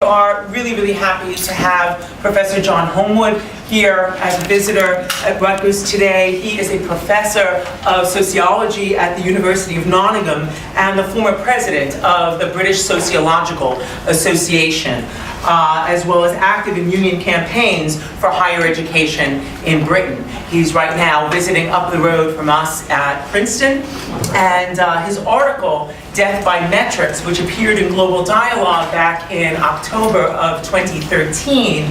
are really, really happy to have Professor John Homewood here as a visitor at Rutgers today. He is a professor of sociology at the University of Nottingham and the former president of the British Sociological Association, as well as active in union campaigns for higher education in Britain. He's right now visiting up the road from us at Princeton, and his article, Death by Metrics, which appeared in Global Dialogue back in October of 2013,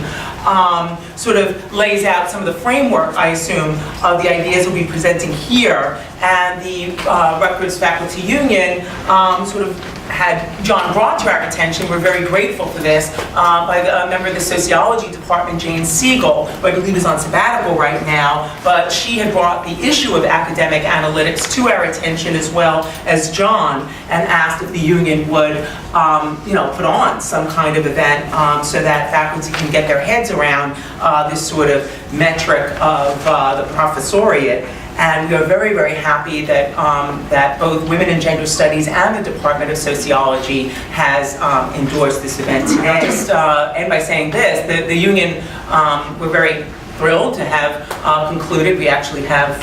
sort of lays out some of the framework, I assume, of the ideas we'll be presenting here. And the Rutgers Faculty Union sort of had John brought to our attention. We're very grateful for this, by a member of the sociology department, Jane Siegel, who I believe is on sabbatical right now, but she had brought the issue of academic analytics to our attention as well as John, and asked if the union would put on some kind of event so that faculty can get their heads around this sort of metric of the professoriate. And we are very, very happy that, that both Women and Gender Studies and the Department of Sociology has endorsed this event today. Just end by saying this, the union, we're very thrilled to have concluded. We actually have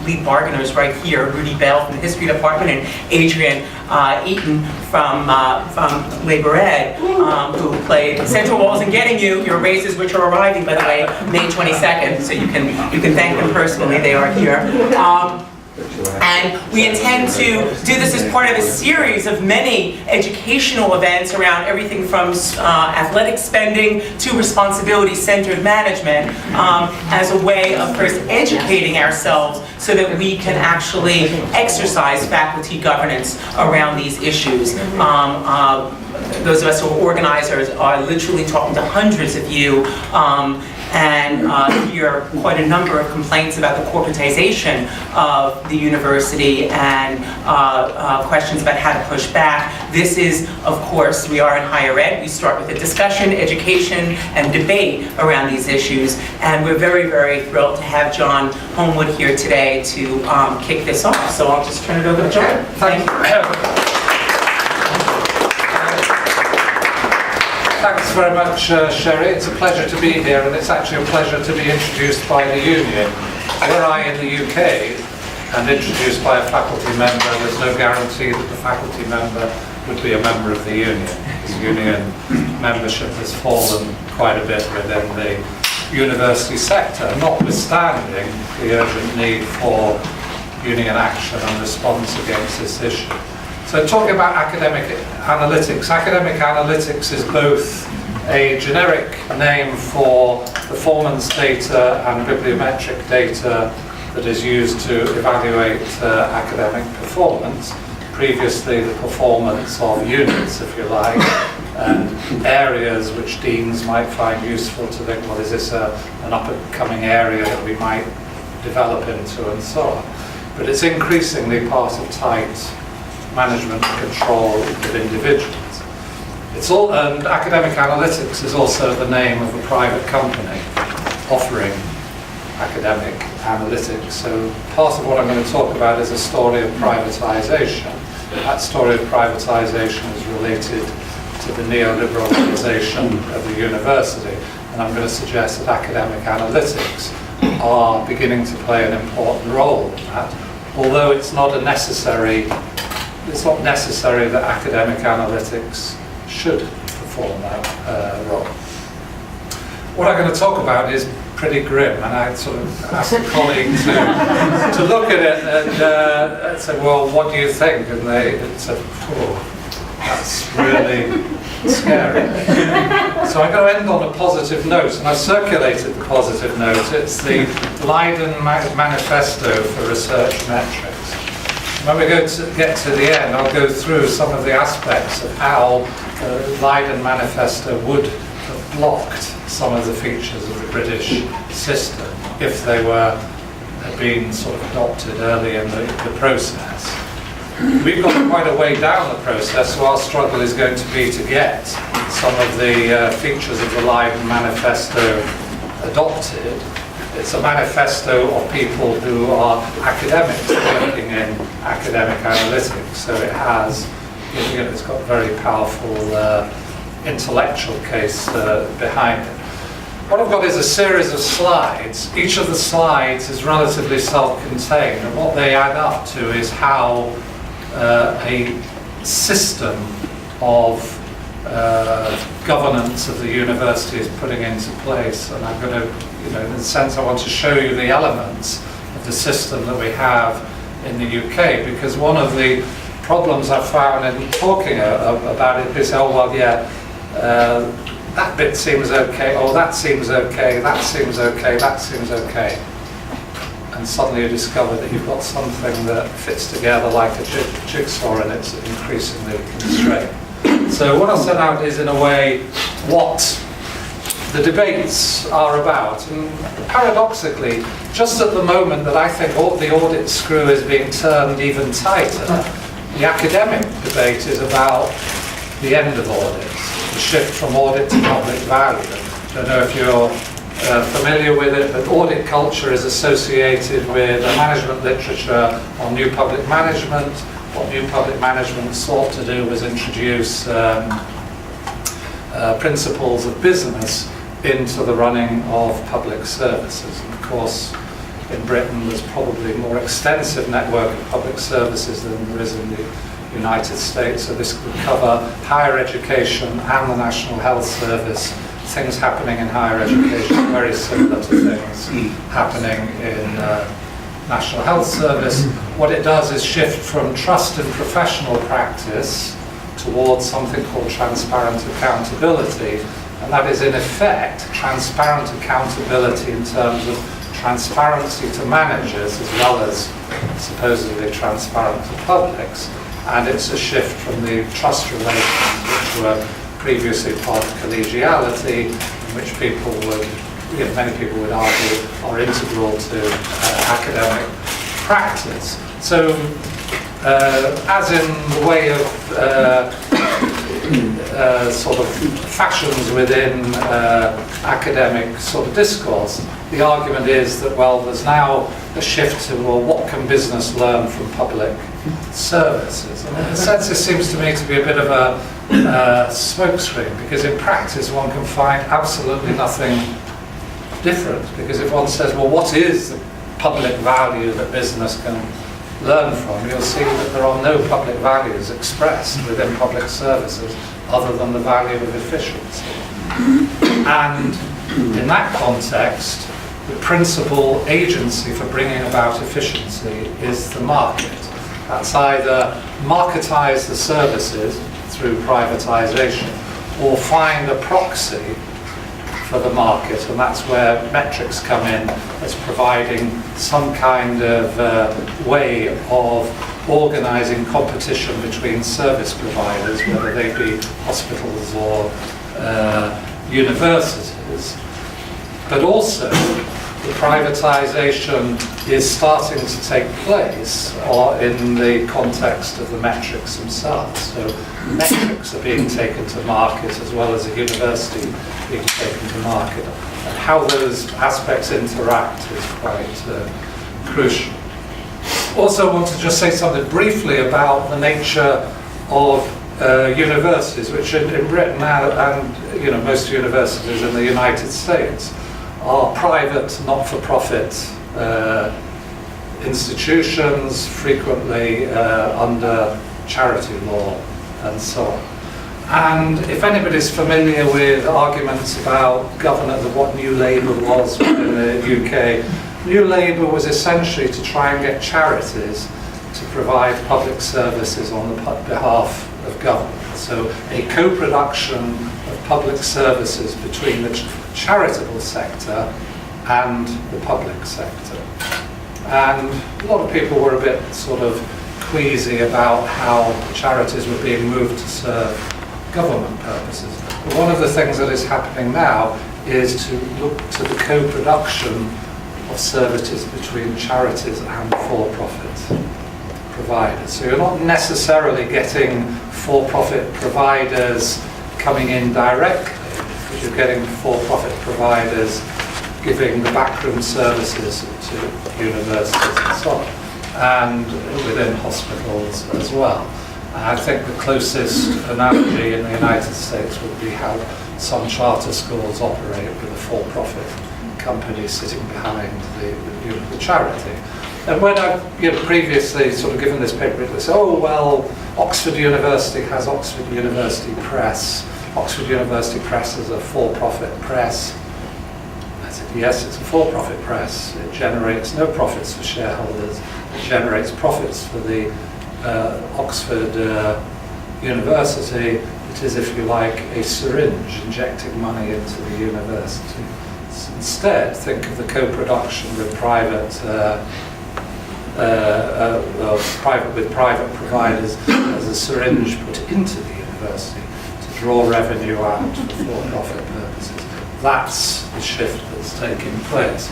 lead bargainers right here, Rudy Bell from the History Department and Adrian Eaton from Labor Ed, who played central roles in getting you your raises, which are arriving, by the way, May 22nd, so you can thank them personally. They are here. And we intend to do this as part of a series of many educational events around everything from athletic spending to responsibility-centered management, as a way of first educating ourselves so that we can actually exercise faculty governance around these issues. Those of us who are organizers are literally talking to hundreds of you, and hear quite a number of complaints about the corporatization of the university and questions about how to push back. This is, of course, we are in higher ed. We start with a discussion, education, and debate around these issues. And we're very, very thrilled to have John Homewood here today to kick this off. So I'll just turn it over to John. Thank you. Thanks very much, Sherry. It's a pleasure to be here, and it's actually a pleasure to be introduced by the union. Were I in the UK and introduced by a faculty member, there's no guarantee that the faculty member would be a member of the union. The union membership has fallen quite a bit within the university sector, notwithstanding the urgent need for union action and response against this issue. So talking about academic analytics is both a generic name for performance data and bibliometric data that is used to evaluate academic performance. Previously, the performance of units, if you like, and areas which deans might find useful to think, well, is this an up-and-coming area that we might develop into, and so on. But it's increasingly part of tight management and control of individuals. And academic analytics is also the name of a private company offering academic analytics. So part of what I'm going to talk about is a story of privatization. That story of privatization is related to the neoliberalization of the university, and I'm going to suggest that academic analytics are beginning to play an important role in that, although it's not necessary that academic analytics should perform that role. What I'm going to talk about is pretty grim, and I sort of asked a colleague to look at it and say, well, what do you think? And they said, oh, that's really scary. So I'm going to end on a positive note, and I've circulated the positive note. It's the Leiden Manifesto for Research Metrics. When we get to the end, I'll go through some of the aspects of how the Leiden Manifesto would have blocked some of the features of the British system if they had been sort of adopted early in the process. We've got quite a way down the process, so our struggle is going to be to get some of the features of the Leiden Manifesto adopted. It's a manifesto of people who are academics working in academic analytics, so it has, it's got very powerful intellectual case behind it. What I've got is a series of slides. Each of the slides is relatively self-contained, and what they add up to is how a system of governance of the university is putting into place. And I'm going to, in a sense, I want to show you the elements of the system that we have in the UK, because one of the problems I've found in talking about it is, oh, well, yeah, that bit seems okay, oh, that seems okay, that seems okay, that seems okay. And suddenly you discover that you've got something that fits together like a jigsaw, and it's increasingly constrained. So what I'll set out is, in a way, what the debates are about. And paradoxically, just at the moment that I think the audit screw is being turned even tighter, the academic debate is about the end of audits, the shift from audit to public value. I don't know if you're familiar with it, but audit culture is associated with the management literature on new public management. What new public management sought to do was introduce principles of business into the running of public services. And of course, in Britain, there's probably a more extensive network of public services than there is in the United States. So this could cover higher education and the National Health Service. Things happening in higher education very similar to things happening in National Health Service. What it does is shift from trust in professional practice towards something called transparent accountability. And that is, in effect, transparent accountability in terms of transparency to managers as well as supposedly transparent to publics. And it's a shift from the trust relations which were previously part of collegiality, in which people would, many people would argue, are integral to academic practice. So, as in the way of sort of fashions within academic sort of discourse, the argument is that, well, there's now a shift to, well, what can business learn from public services? And in a sense, this seems to me to be a bit of a smokescreen, because in practice one can find absolutely nothing different. Because if one says, well, what is the public value that business can learn from, you'll see that there are no public values expressed within public services other than the value of efficiency. And in that context, the principal agency for bringing about efficiency is the market. That's either marketize the services through privatization or find a proxy for the market, and that's where metrics come in as providing some kind of way of organising competition between service providers, whether they be hospitals or universities. But also, the privatization is starting to take place in the context of the metrics themselves. So metrics are being taken to market as well as a university being taken to market. And how those aspects interact is quite crucial. Also, I want to just say something briefly about the nature of universities, which in Britain now, and most universities in the United States, are private, not-for-profit institutions, frequently under charity law and so on. And if anybody's familiar with arguments about governance of what New Labour was in the UK, New Labour was essentially to try and get charities to provide public services on the behalf of government. So a co-production of public services between the charitable sector and the public sector. And a lot of people were a bit sort of queasy about how charities were being moved to serve government purposes. But one of the things that is happening now is to look to the co-production of services between charities and for-profit providers. So you're not necessarily getting for-profit providers coming in directly, but you're getting for-profit providers giving the backroom services to universities and so on, and within hospitals as well. And I think the closest analogy in the United States would be how some charter schools operate with a for-profit company sitting behind the charity. And when I've previously sort of given this paper, they say, oh, well, Oxford University has Oxford University Press. Oxford University Press is a for-profit press. I said, yes, it's a for-profit press. It generates no profits for shareholders. It generates profits for the Oxford University. It is, if you like, a syringe injecting money into the university. Instead, think of the co-production with private providers as a syringe put into the university to draw revenue out for for-profit purposes. That's the shift that's taking place.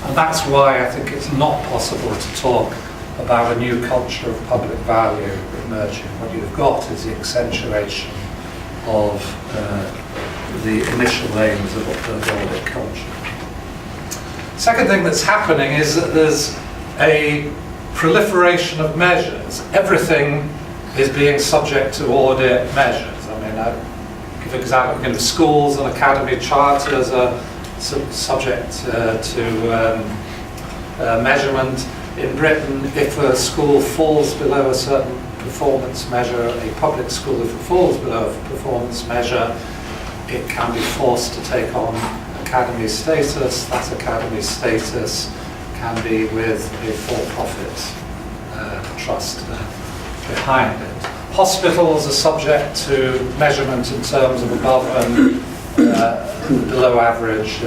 And that's why I think it's not possible to talk about a new culture of public value emerging. What you've got is the accentuation of the initial aims of the audit culture. Second thing that's happening is that there's a proliferation of measures. Everything is being subject to audit measures. I mean, I give an example, schools and academy charters are subject to measurement. In Britain, if a school falls below a certain performance measure, a public school, if it falls below a performance measure, it can be forced to take on academy status. That academy status can be with a for-profit trust behind it. Hospitals are subject to measurement in terms of above and below average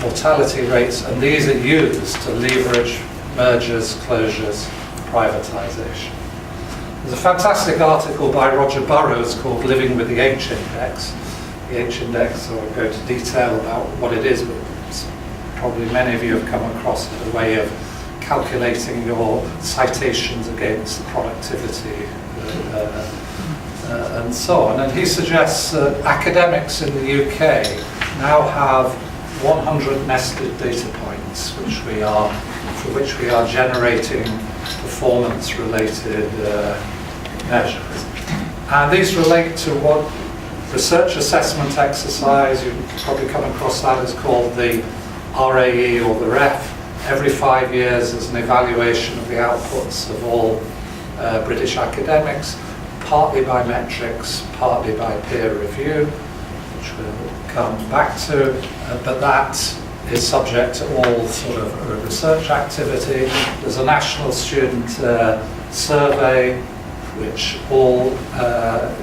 mortality rates, and these are used to leverage mergers, closures, privatisation. There's a fantastic article by Roger Burrows called Living with the H-Index. The H-Index, I won't go into detail about what it is, but probably many of you have come across it, a way of calculating your citations against productivity and so on. And he suggests that academics in the UK now have 100 nested data points for which we are generating performance-related measures. And these relate to what research assessment exercise, you've probably come across that, is called the RAE or the REF. Every 5 years there's an evaluation of the outputs of all British academics, partly by metrics, partly by peer review, which we'll come back to, but that is subject to all sort of research activity. There's a national student survey, which all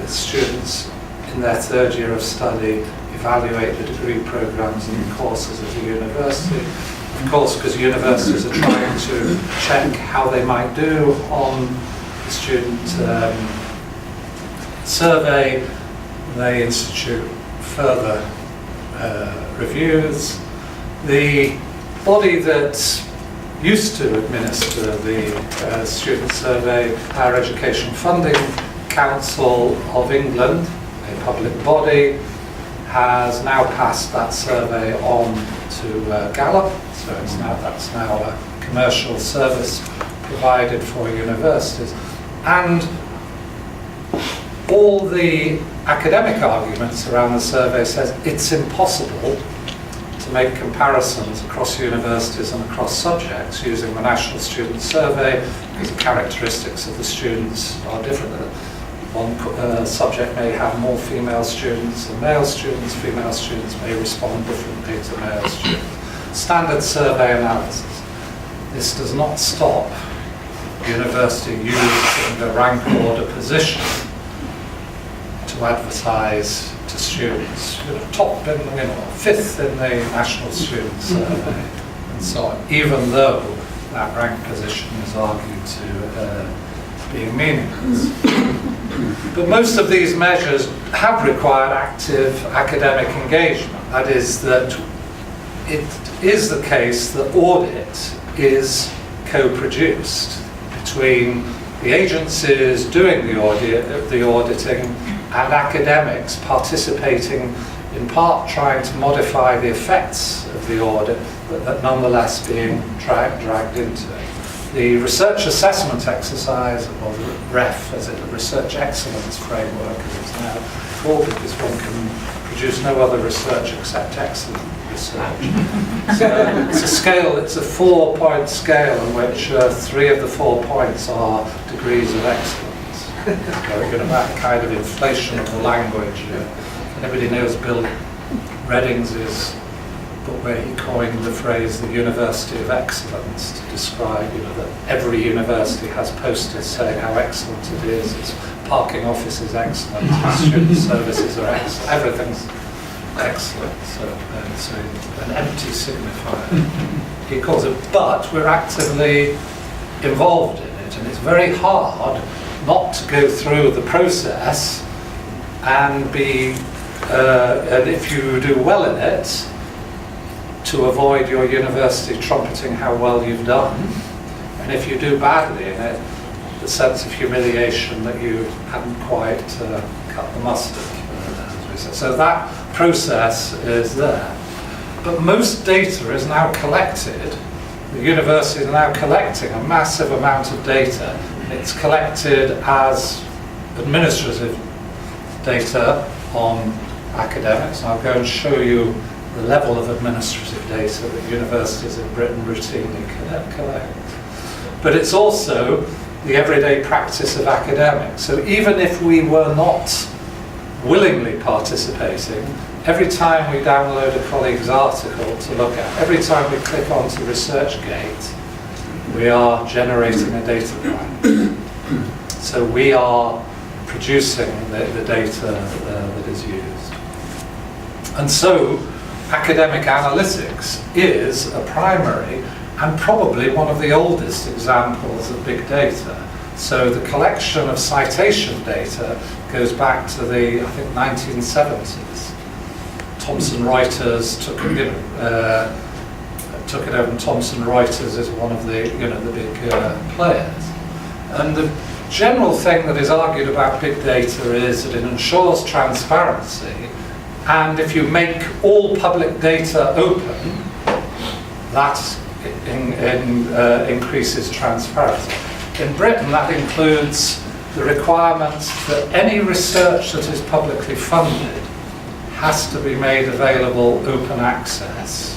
students in their third year of study evaluate the degree programmes and courses at the university. Of course, because universities are trying to check how they might do on the student survey, they institute further reviews. The body that used to administer the student survey, Higher Education Funding Council of England, a public body, has now passed that survey on to Gallup, so that's now a commercial service provided for universities. And all the academic arguments around the survey says it's impossible to make comparisons across universities and across subjects using the National Student Survey because the characteristics of the students are different. One subject may have more female students than male students. Female students may respond differently to male students. Standard survey analysis. This does not stop the university using the rank order position to advertise to students. Top in, fifth in the National Student Survey and so on, even though that rank position is argued to be meaningless. But most of these measures have required active academic engagement. That is, that it is the case that audit is co-produced between the agencies doing the auditing and academics participating, in part trying to modify the effects of the audit, but nonetheless being dragged into it. The research assessment exercise, or the REF, as it, the Research Excellence Framework, as it's now called, because one can produce no other research except excellent research. So it's a scale, it's a 4-point scale in which 3 of the 4 points are degrees of excellence. Very good about kind of inflation of the language. Anybody knows Bill Redding's book where he coined the phrase the University of Excellence to describe, that every university has posters saying how excellent it is. Its parking office is excellent, its student services are excellent, everything's excellent. So it's an empty signifier. He calls it, but we're actively involved in it, and it's very hard not to go through the process and be, and if you do well in it, to avoid your university trumpeting how well you've done, and if you do badly in it, the sense of humiliation that you haven't quite cut the mustard. So that process is there. But most data is now collected. The university is now collecting a massive amount of data. It's collected as administrative data on academics. And I'll go and show you the level of administrative data that universities in Britain routinely collect. But it's also the everyday practice of academics. So even if we were not willingly participating, every time we download a colleague's article to look at, every time we click onto ResearchGate, we are generating a data point. So we are producing the data that is used. And so academic analytics is a primary and probably one of the oldest examples of big data. So the collection of citation data goes back to the, I think, 1970s. Thomson Reuters took it over, and Thomson Reuters is one of the, the big players. And the general thing that is argued about big data is that it ensures transparency, and if you make all public data open, that increases transparency. In Britain, that includes the requirement that any research that is publicly funded has to be made available open access,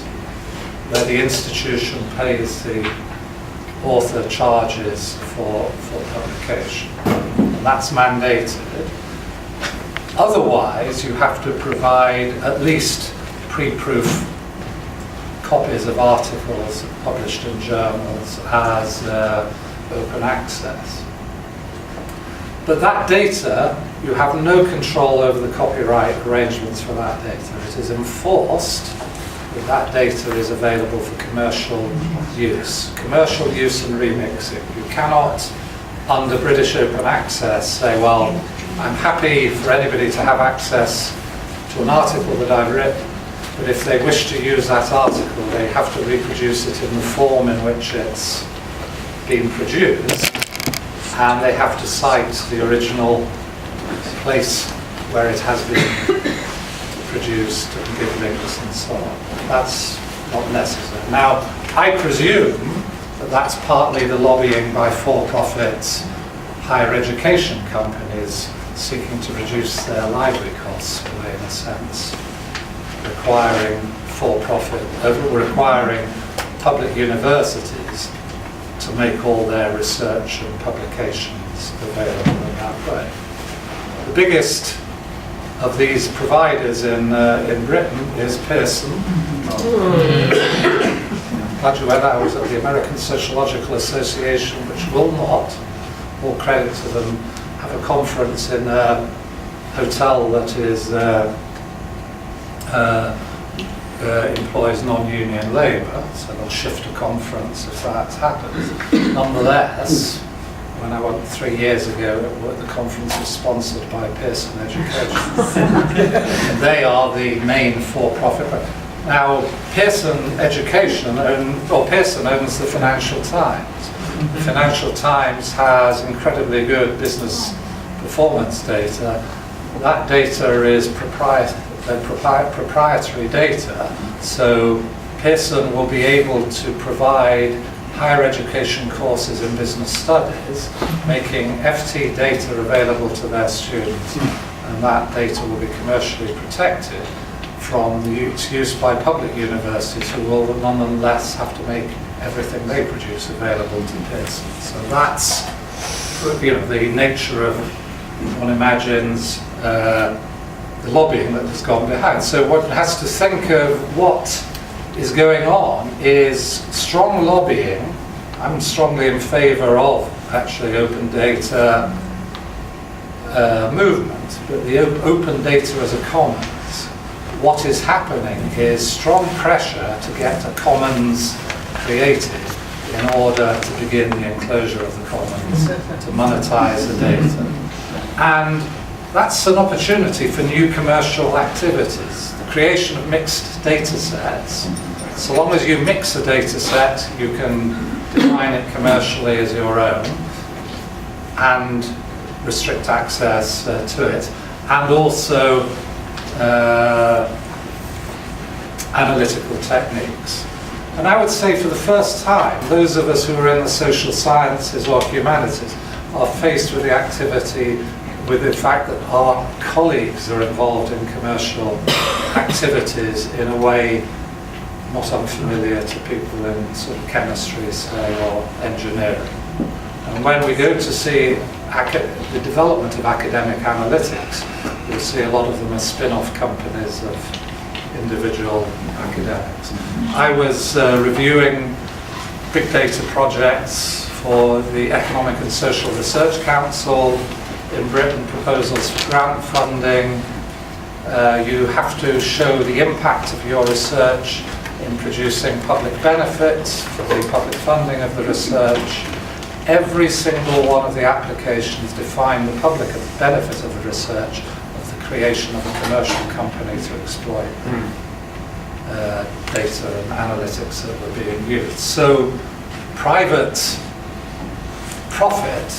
where the institution pays the author charges for publication. And that's mandated. Otherwise, you have to provide at least pre-proof copies of articles published in journals as open access. But that data, you have no control over the copyright arrangements for that data. It is enforced that that data is available for commercial use. Commercial use and remixing. You cannot, under British open access, say, well, I'm happy for anybody to have access to an article that I've written, but if they wish to use that article, they have to reproduce it in the form in which it's been produced, and they have to cite the original place where it has been produced and give links and so on. That's not necessary. Now, I presume that that's partly the lobbying by for-profit higher education companies seeking to reduce their library costs, in a sense, requiring public universities to make all their research and publications available in that way. The biggest of these providers in Britain is Pearson. Glad you went. I was at the American Sociological Association, which will not, all credit to them, have a conference in a hotel that is employs non-union labour, so they'll shift a conference if that happens. Nonetheless, when I went 3 years ago, the conference was sponsored by Pearson Education. They are the main for-profit. Now, Pearson Education, Pearson owns the Financial Times. The Financial Times has incredibly good business performance data. That data is proprietary data, so Pearson will be able to provide higher education courses in business studies, making FT data available to their students, and that data will be commercially protected from the use by public universities, who will nonetheless have to make everything they produce available to Pearson. So that's, you know, the nature of, one imagines, the lobbying that has gone behind. So one has to think of what is going on is strong lobbying. I'm strongly in favour of actually open data movement, but the open data as a commons. What is happening is strong pressure to get a commons created in order to begin the enclosure of the commons, to monetize the data. And that's an opportunity for new commercial activities, the creation of mixed data sets. So long as you mix a data set, you can define it commercially as your own and restrict access to it, and also analytical techniques. And I would say for the first time, those of us who are in the social sciences or humanities are faced with the activity, with the fact that our colleagues are involved in commercial activities in a way not unfamiliar to people in sort of chemistry, say, or engineering. And when we go to see the development of academic analytics, you'll see a lot of them as spin-off companies of individual academics. I was reviewing big data projects for the Economic and Social Research Council in Britain, proposals for grant funding. You have to show the impact of your research in producing public benefits for the public funding of the research. Every single one of the applications define the public benefit of the research of the creation of a commercial company to exploit data and analytics that were being used. So private profit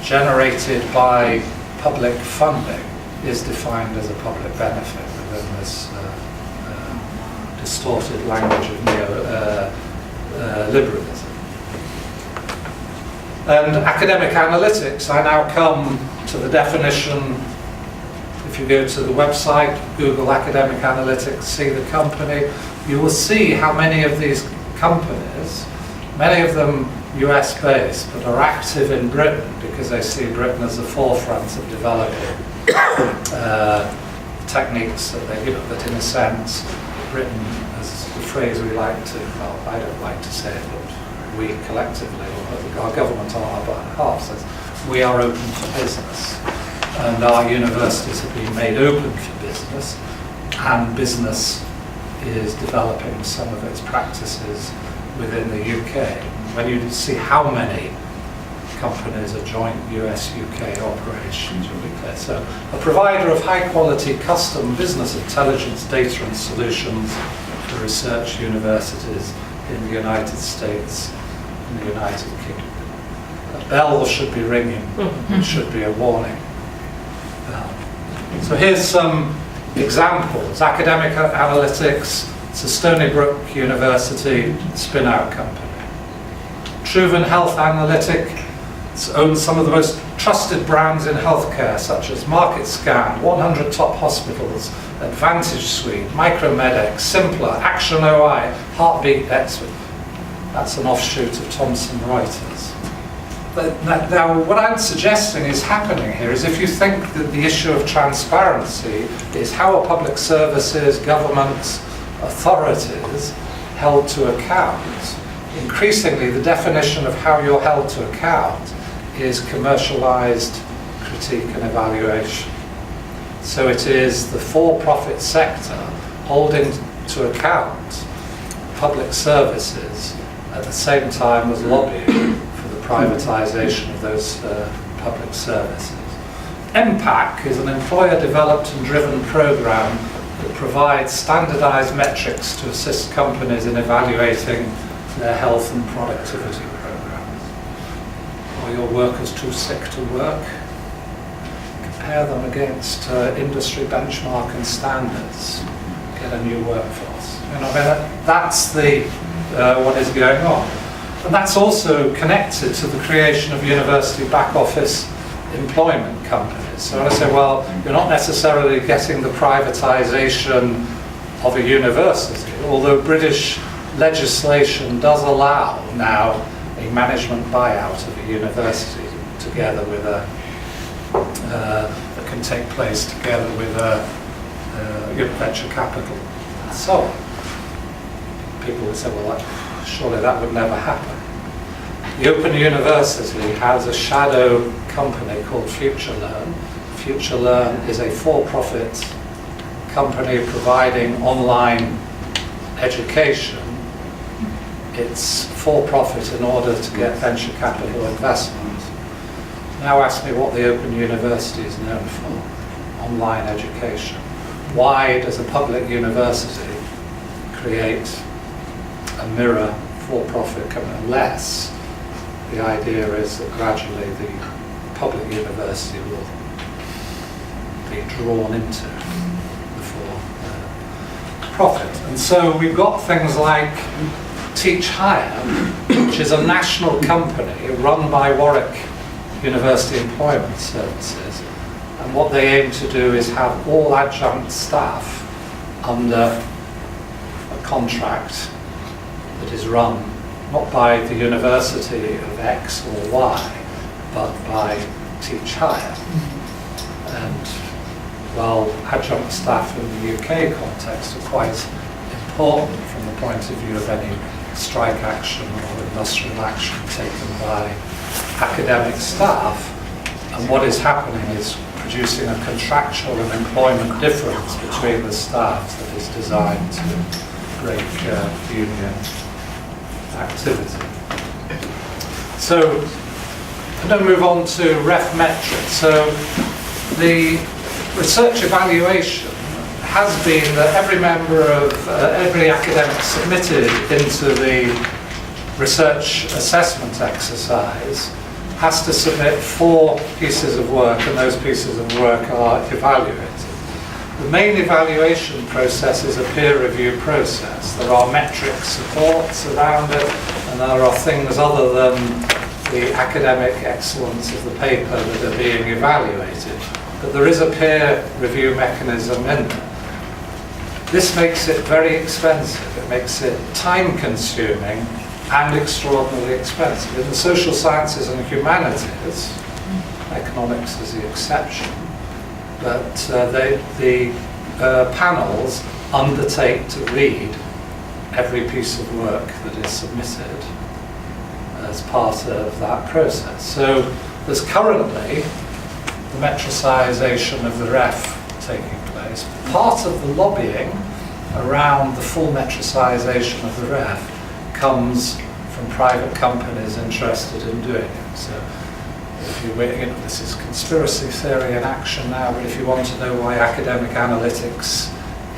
generated by public funding is defined as a public benefit within this distorted language of neoliberalism. And academic analytics, I now come to the definition. If you go to the website, Google Academic Analytics, see the company, you will see how many of these companies, many of them US based, but are active in Britain because they see Britain as the forefront of developing techniques that they, you know, that in a sense, Britain, as the phrase we like to, well, I don't like to say it, but we collectively, or our government on our behalf, says we are open for business. And our universities have been made open for business, and business is developing some of its practices within the UK. When you see how many companies are joint US-UK operations, you'll be clear. So, a provider of high-quality custom business intelligence data and solutions for research universities in the United States and the United Kingdom. A bell should be ringing. It should be a warning. So here's some examples. Academic analytics, it's a Stony Brook University spin-out company. Truven Health Analytics owns some of the most trusted brands in healthcare, such as MarketScan, 100 Top Hospitals, Advantage Suite, Micromedex, Simpler, Action OI, Heartbeat Expert. That's an offshoot of Thomson Reuters. Now, what I'm suggesting is happening here is if you think that the issue of transparency is how are public services, governments, authorities held to account, increasingly the definition of how you're held to account is commercialized critique and evaluation. So it is the for-profit sector holding to account public services at the same time as lobbying privatization of those public services. MPAC is an employer-developed and driven program that provides standardized metrics to assist companies in evaluating their health and productivity programs. Are your workers too sick to work? Compare them against industry benchmark and standards. Get a new workforce. You know, I mean, that's the what is going on. And that's also connected to the creation of university back office employment companies. So I say, well, you're not necessarily getting the privatisation of a university, although British legislation does allow now a management buyout of a university together with that can take place together with venture capital and so on. People would say, well, surely that would never happen. The Open University has a shadow company called FutureLearn. FutureLearn is a for-profit company providing online education. It's for-profit in order to get venture capital investment. Now ask me what the Open University is known for: online education. Why does a public university create a mirror for-profit company? Unless the idea is that gradually the public university will be drawn into the for-profit. And so we've got things like Teach Hire, which is a national company run by Warwick University Employment Services, and what they aim to do is have all adjunct staff under a contract that is run not by the University of X or Y, but by Teach Hire. And while adjunct staff in the UK context are quite important from the point of view of any strike action or industrial action taken by academic staff, and what is happening is producing a contractual and employment difference between the staff that is designed to break union activity. So I'm going to move on to ref metrics. So the research evaluation has been that every member of every academic submitted into the research assessment exercise has to submit 4 pieces of work, and those pieces of work are evaluated. The main evaluation process is a peer review process. There are metric supports around it, and there are things other than the academic excellence of the paper that are being evaluated. But there is a peer review mechanism in there. This makes it very expensive. It makes it time-consuming and extraordinarily expensive. In the social sciences and humanities, economics is the exception, but the panels undertake to read every piece of work that is submitted as part of that process. So there's currently the metricisation of the ref taking place. Part of the lobbying around the full metricisation of the ref comes from private companies interested in doing it. So if this is conspiracy theory in action now, but if you want to know why academic analytics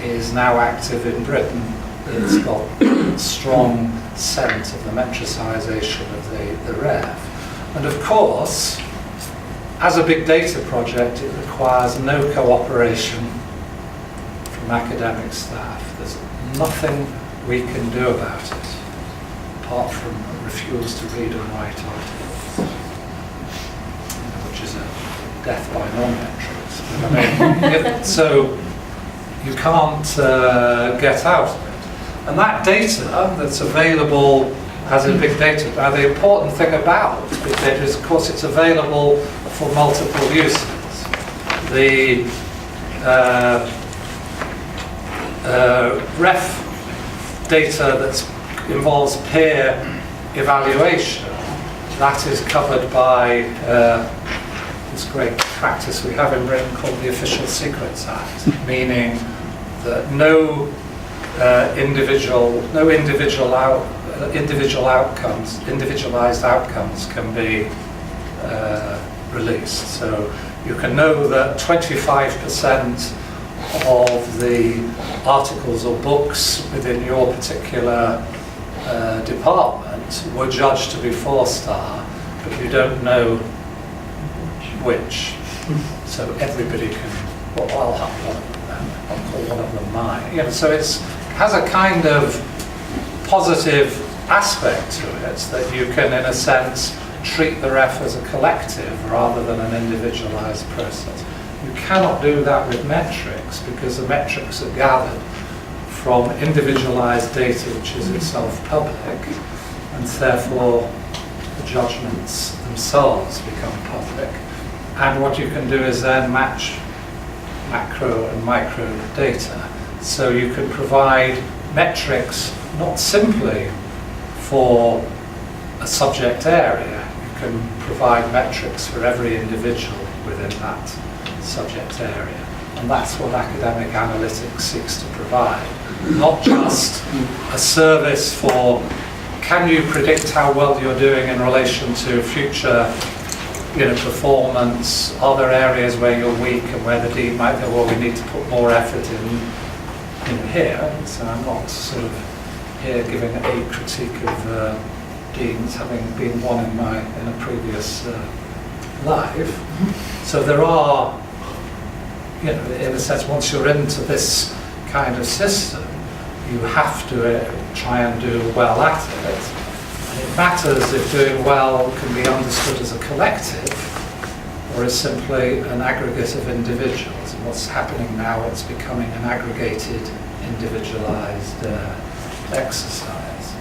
is now active in Britain, it's got a strong sense of the metricisation of the ref. And of course, as a big data project, it requires no cooperation from academic staff. There's nothing we can do about it, apart from refuse to read and write articles, which is a death by non-metrics. So you can't get out of it. And that data that's available as a big data, now the important thing about big data is, of course, it's available for multiple uses. The ref data that involves peer evaluation, that is covered by this great practice we have in Britain called the Official Secrets Act, meaning that no individualized outcomes can be released. So you can know that 25% of the articles or books within your particular department were judged to be 4-star, but you don't know which. So everybody can, well, I'll have one of them, I'll call one of them mine. So it has a kind of positive aspect to it, that you can, in a sense, treat the ref as a collective rather than an individualized process. You cannot do that with metrics, because the metrics are gathered from individualized data, which is itself public, and therefore the judgments themselves become public. And what you can do is then match macro and micro data. So you can provide metrics not simply for a subject area, you can provide metrics for every individual within that subject area. And that's what academic analytics seeks to provide. Not just a service for, can you predict how well you're doing in relation to future performance? Are there areas where you're weak and where the dean might go, well, we need to put more effort in here? So I'm not sort of here giving a critique of deans, having been one in a previous life. So there are, in a sense, once you're into this kind of system, you have to try and do well at it. And it matters if doing well can be understood as a collective or as simply an aggregate of individuals. And what's happening now, it's becoming an aggregated, individualized exercise.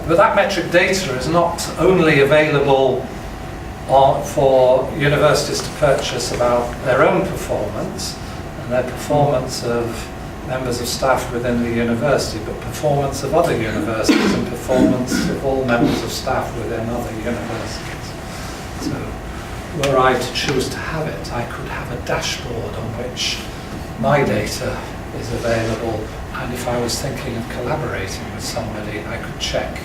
But that metric data is not only available for universities to purchase about their own performance and their performance of members of staff within the university, but performance of other universities and performance of all members of staff within other universities. So were I to choose to have it, I could have a dashboard on which my data is available, and if I was thinking of collaborating with somebody, I could check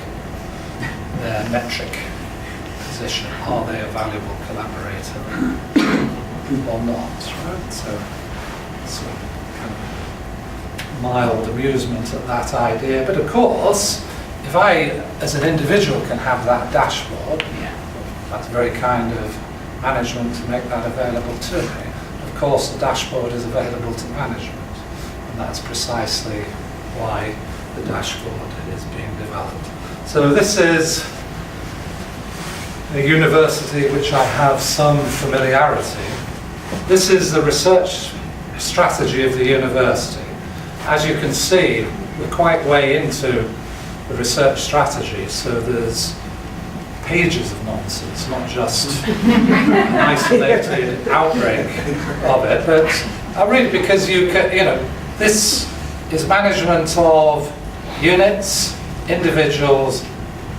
their metric position. Are they a valuable collaborator or not, right? So kind of mild amusement at that idea. But of course, if I, as an individual, can have that dashboard, that's very kind of management to make that available to me. Of course, the dashboard is available to management, and that's precisely why the dashboard is being developed. So this is a university which I have some familiarity. This is the research strategy of the university. As you can see, we're quite way into the research strategy, so there's pages of nonsense, not just an isolated outbreak of it, but I read because you can, this is management of units, individuals,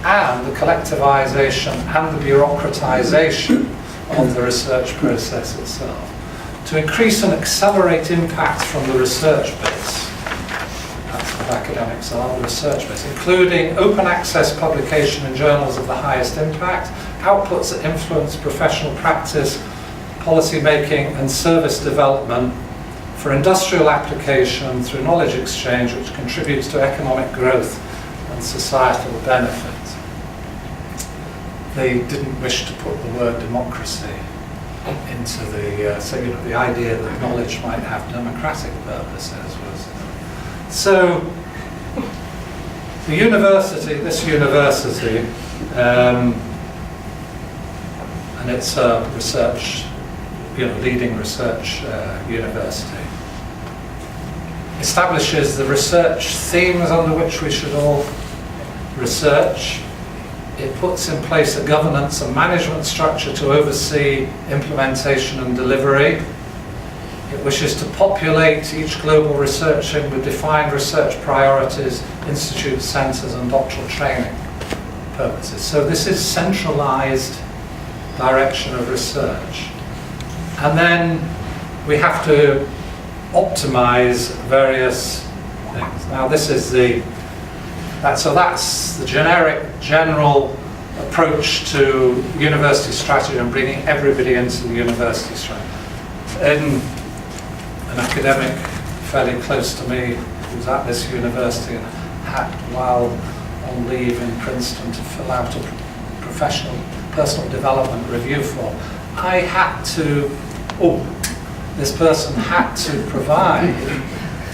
and the collectivization and the bureaucratization of the research process itself. To increase and accelerate impact from the research base, that's what academics are, the research base, including open access publication in journals of the highest impact, outputs that influence professional practice, policy making and service development for industrial application through knowledge exchange, which contributes to economic growth and societal benefit. They didn't wish to put the word democracy into the, the idea that knowledge might have democratic purposes was. So, the university, this university, and it's a research, leading research university, establishes the research themes under which we should all research. It puts in place a governance and management structure to oversee implementation and delivery. It wishes to populate each global research in with defined research priorities, institute centres and doctoral training purposes. So this is centralised direction of research. And then we have to optimise various things. Now this is that's the general approach to university strategy and bringing everybody into the university strategy. In an academic fairly close to me who was at this university and had, while on leave in Princeton, to fill out a personal development review form, this person had to provide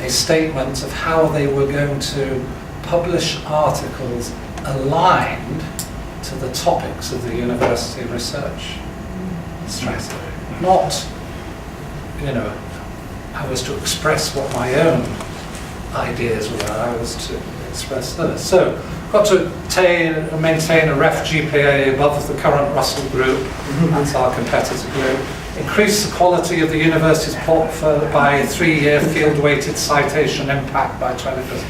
a statement of how they were going to publish articles aligned to the topics of the university research strategy. Not, I was to express what my own ideas were, I was to express those. So, got to maintain a ref GPA above the current Russell group, that's our competitor group. Increase the quality of the university's portfolio by 3-year field-weighted citation impact by 20%.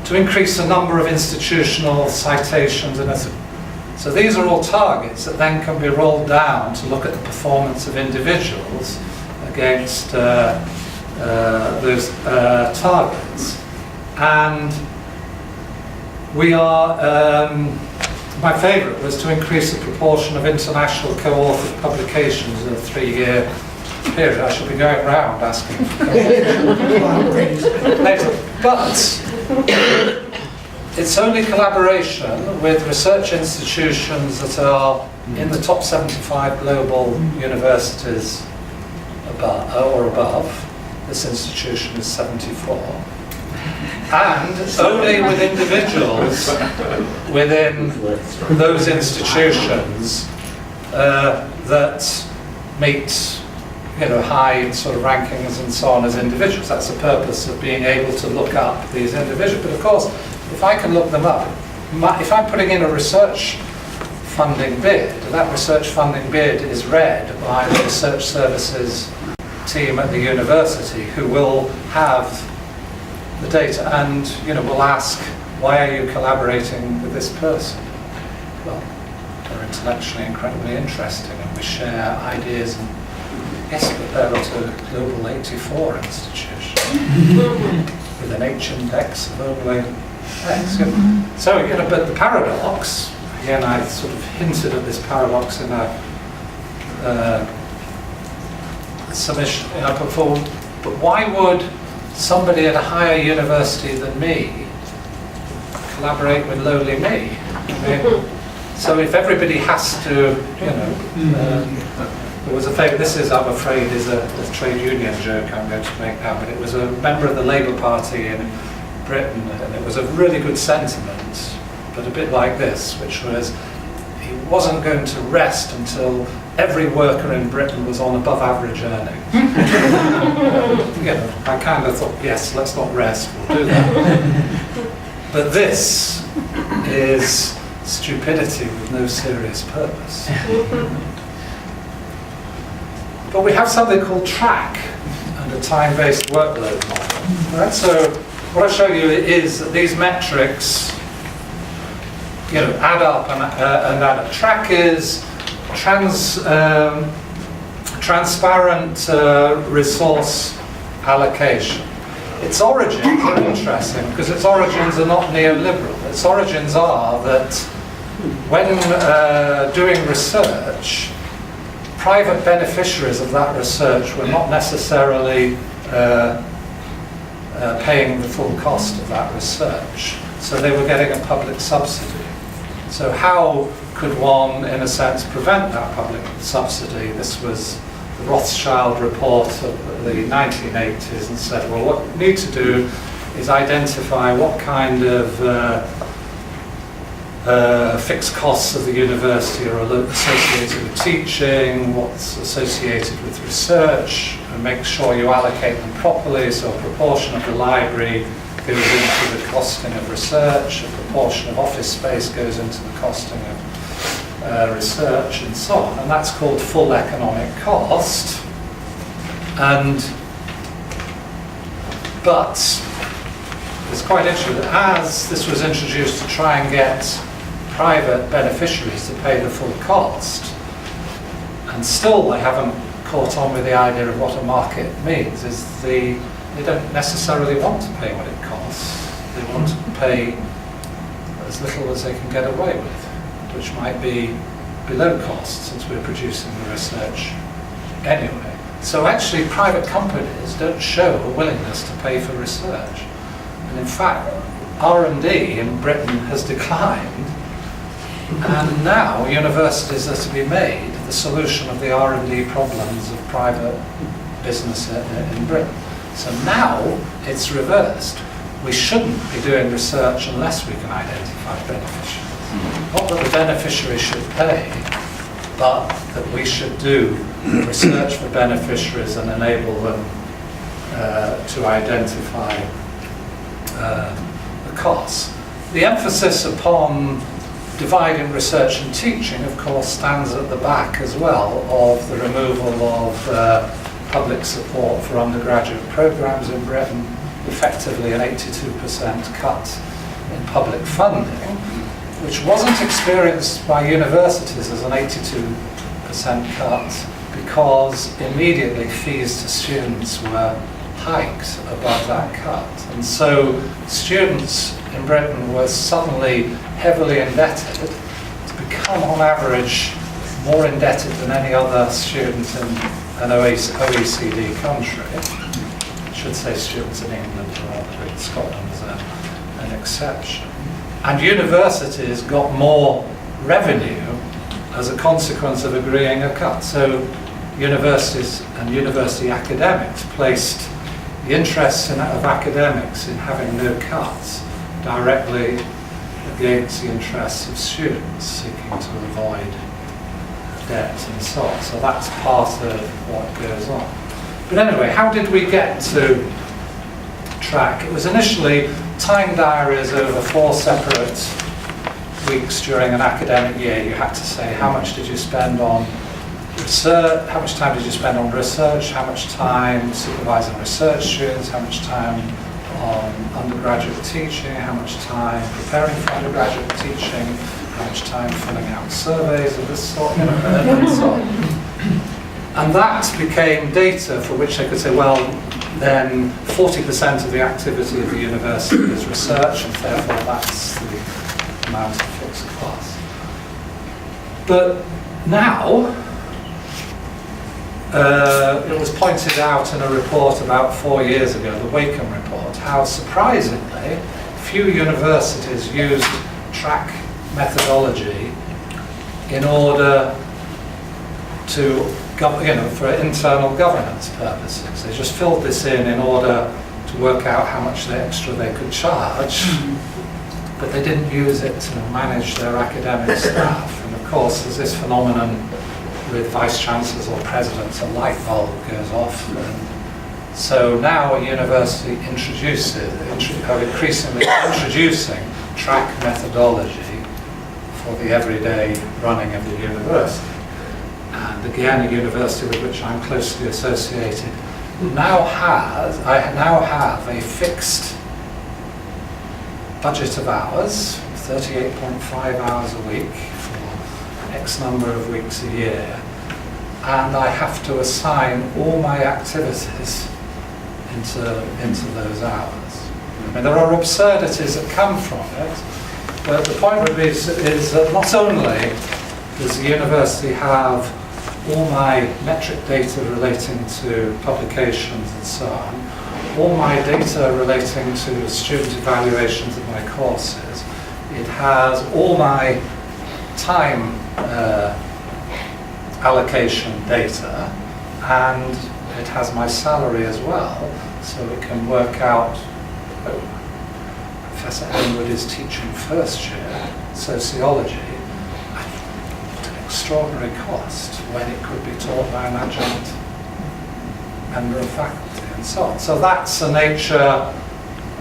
To increase the number of institutional citations. So these are all targets that then can be rolled down to look at the performance of individuals against those targets. And we are, my favourite was to increase the proportion of international co-authored publications in a 3-year period. I should be going around asking for later. But it's only collaboration with research institutions that are in the top 75 global universities above. This institution is 74. And only with individuals within those institutions that meet high sort of rankings and so on as individuals. That's the purpose of being able to look up these individuals. But of course, if I can look them up, if I'm putting in a research funding bid, that research funding bid is read by the research services team at the university, who will have the data and will ask, why are you collaborating with this person? Well, they're intellectually incredibly interesting and we share ideas. And yes, but they're at a global 84 institution with an H index of only X. So, but the paradox, again, I sort of hinted at this paradox in a submission I put forward, but why would somebody at a higher university than me collaborate with lowly me? So if everybody has to, there was a favourite, this is, I'm afraid, is a trade union joke I'm going to make now, but it was a member of the Labour Party in Britain, and it was a really good sentiment, but a bit like this, which was, he wasn't going to rest until every worker in Britain was on above average earnings. I kind of thought, yes, let's not rest, we'll do that. But this is stupidity with no serious purpose. But we have something called track and a time-based workload model. Right? So what I'll show you is that these metrics add up and add up. Track is transparent resource allocation. Its origins are interesting because its origins are not neoliberal. Its origins are that when doing research, private beneficiaries of that research were not necessarily paying the full cost of that research. So they were getting a public subsidy. So how could one, in a sense, prevent that public subsidy? This was the Rothschild report of the 1980s and said, well, what we need to do is identify what kind of fixed costs of the university are associated with teaching, what's associated with research, and make sure you allocate them properly, so a proportion of the library goes into the costing of research, a proportion of office space goes into the costing of research, and so on. And that's called full economic cost. But it's quite interesting that as this was introduced to try and get private beneficiaries to pay the full cost, and still they haven't caught on with the idea of what a market means, is they don't necessarily want to pay what it costs. They want to pay as little as they can get away with, which might be below cost since we're producing the research anyway. So actually private companies don't show a willingness to pay for research. And in fact, R&D in Britain has declined, and now universities are to be made the solution of the R&D problems of private business in Britain. So now it's reversed. we shouldn't be doing research unless we can identify beneficiaries. Not that the beneficiary should pay, but that we should do research for beneficiaries and enable them to identify the costs. The emphasis upon dividing research and teaching, of course, stands at the back as well of the removal of public support for undergraduate programs in Britain, effectively an 82% cut in public funding, which wasn't experienced by universities as an 82% cut because immediately fees to students were hiked above that cut. And so students in Britain were suddenly heavily indebted to become on average more indebted than any other student in an OECD country. I should say students in England, rather in Scotland as an exception. And universities got more revenue as a consequence of agreeing a cut. So universities and university academics placed the interests of academics in having no cuts directly against the interests of students seeking to avoid debt and so on. So that's part of what goes on. But anyway, how did we get to track? It was initially time diaries over 4 separate weeks during an academic year. You had to say how much did you spend on research, how much time did you spend on research, how much time supervising research students, how much time on undergraduate teaching, how much time preparing for undergraduate teaching, how much time filling out surveys of this sort, and so on. And that became data for which I could say, well, then 40% of the activity of the university is research, and therefore that's the amount of fixed costs. But now, it was pointed out in a report about 4 years ago, the Wakeham report, how surprisingly few universities used track methodology in order to, for internal governance purposes. They just filled this in order to work out how much extra they could charge, but they didn't use it to manage their academic staff. And of course, there's this phenomenon with vice-chancellors or presidents, a light bulb goes off. And so now a university are increasingly introducing track methodology for the everyday running of the university. And again, a university with which I'm closely associated I now have a fixed budget of hours, 38.5 hours a week for X number of weeks a year, and I have to assign all my activities into those hours. I mean, there are absurdities that come from it, but the point would be is that not only does the university have all my metric data relating to publications and so on, all my data relating to student evaluations of my courses, it has all my time allocation data, and it has my salary as well, so it can work out. Professor Elwood is teaching first year sociology at an extraordinary cost when it could be taught by an adjunct member of faculty and so on. So that's the nature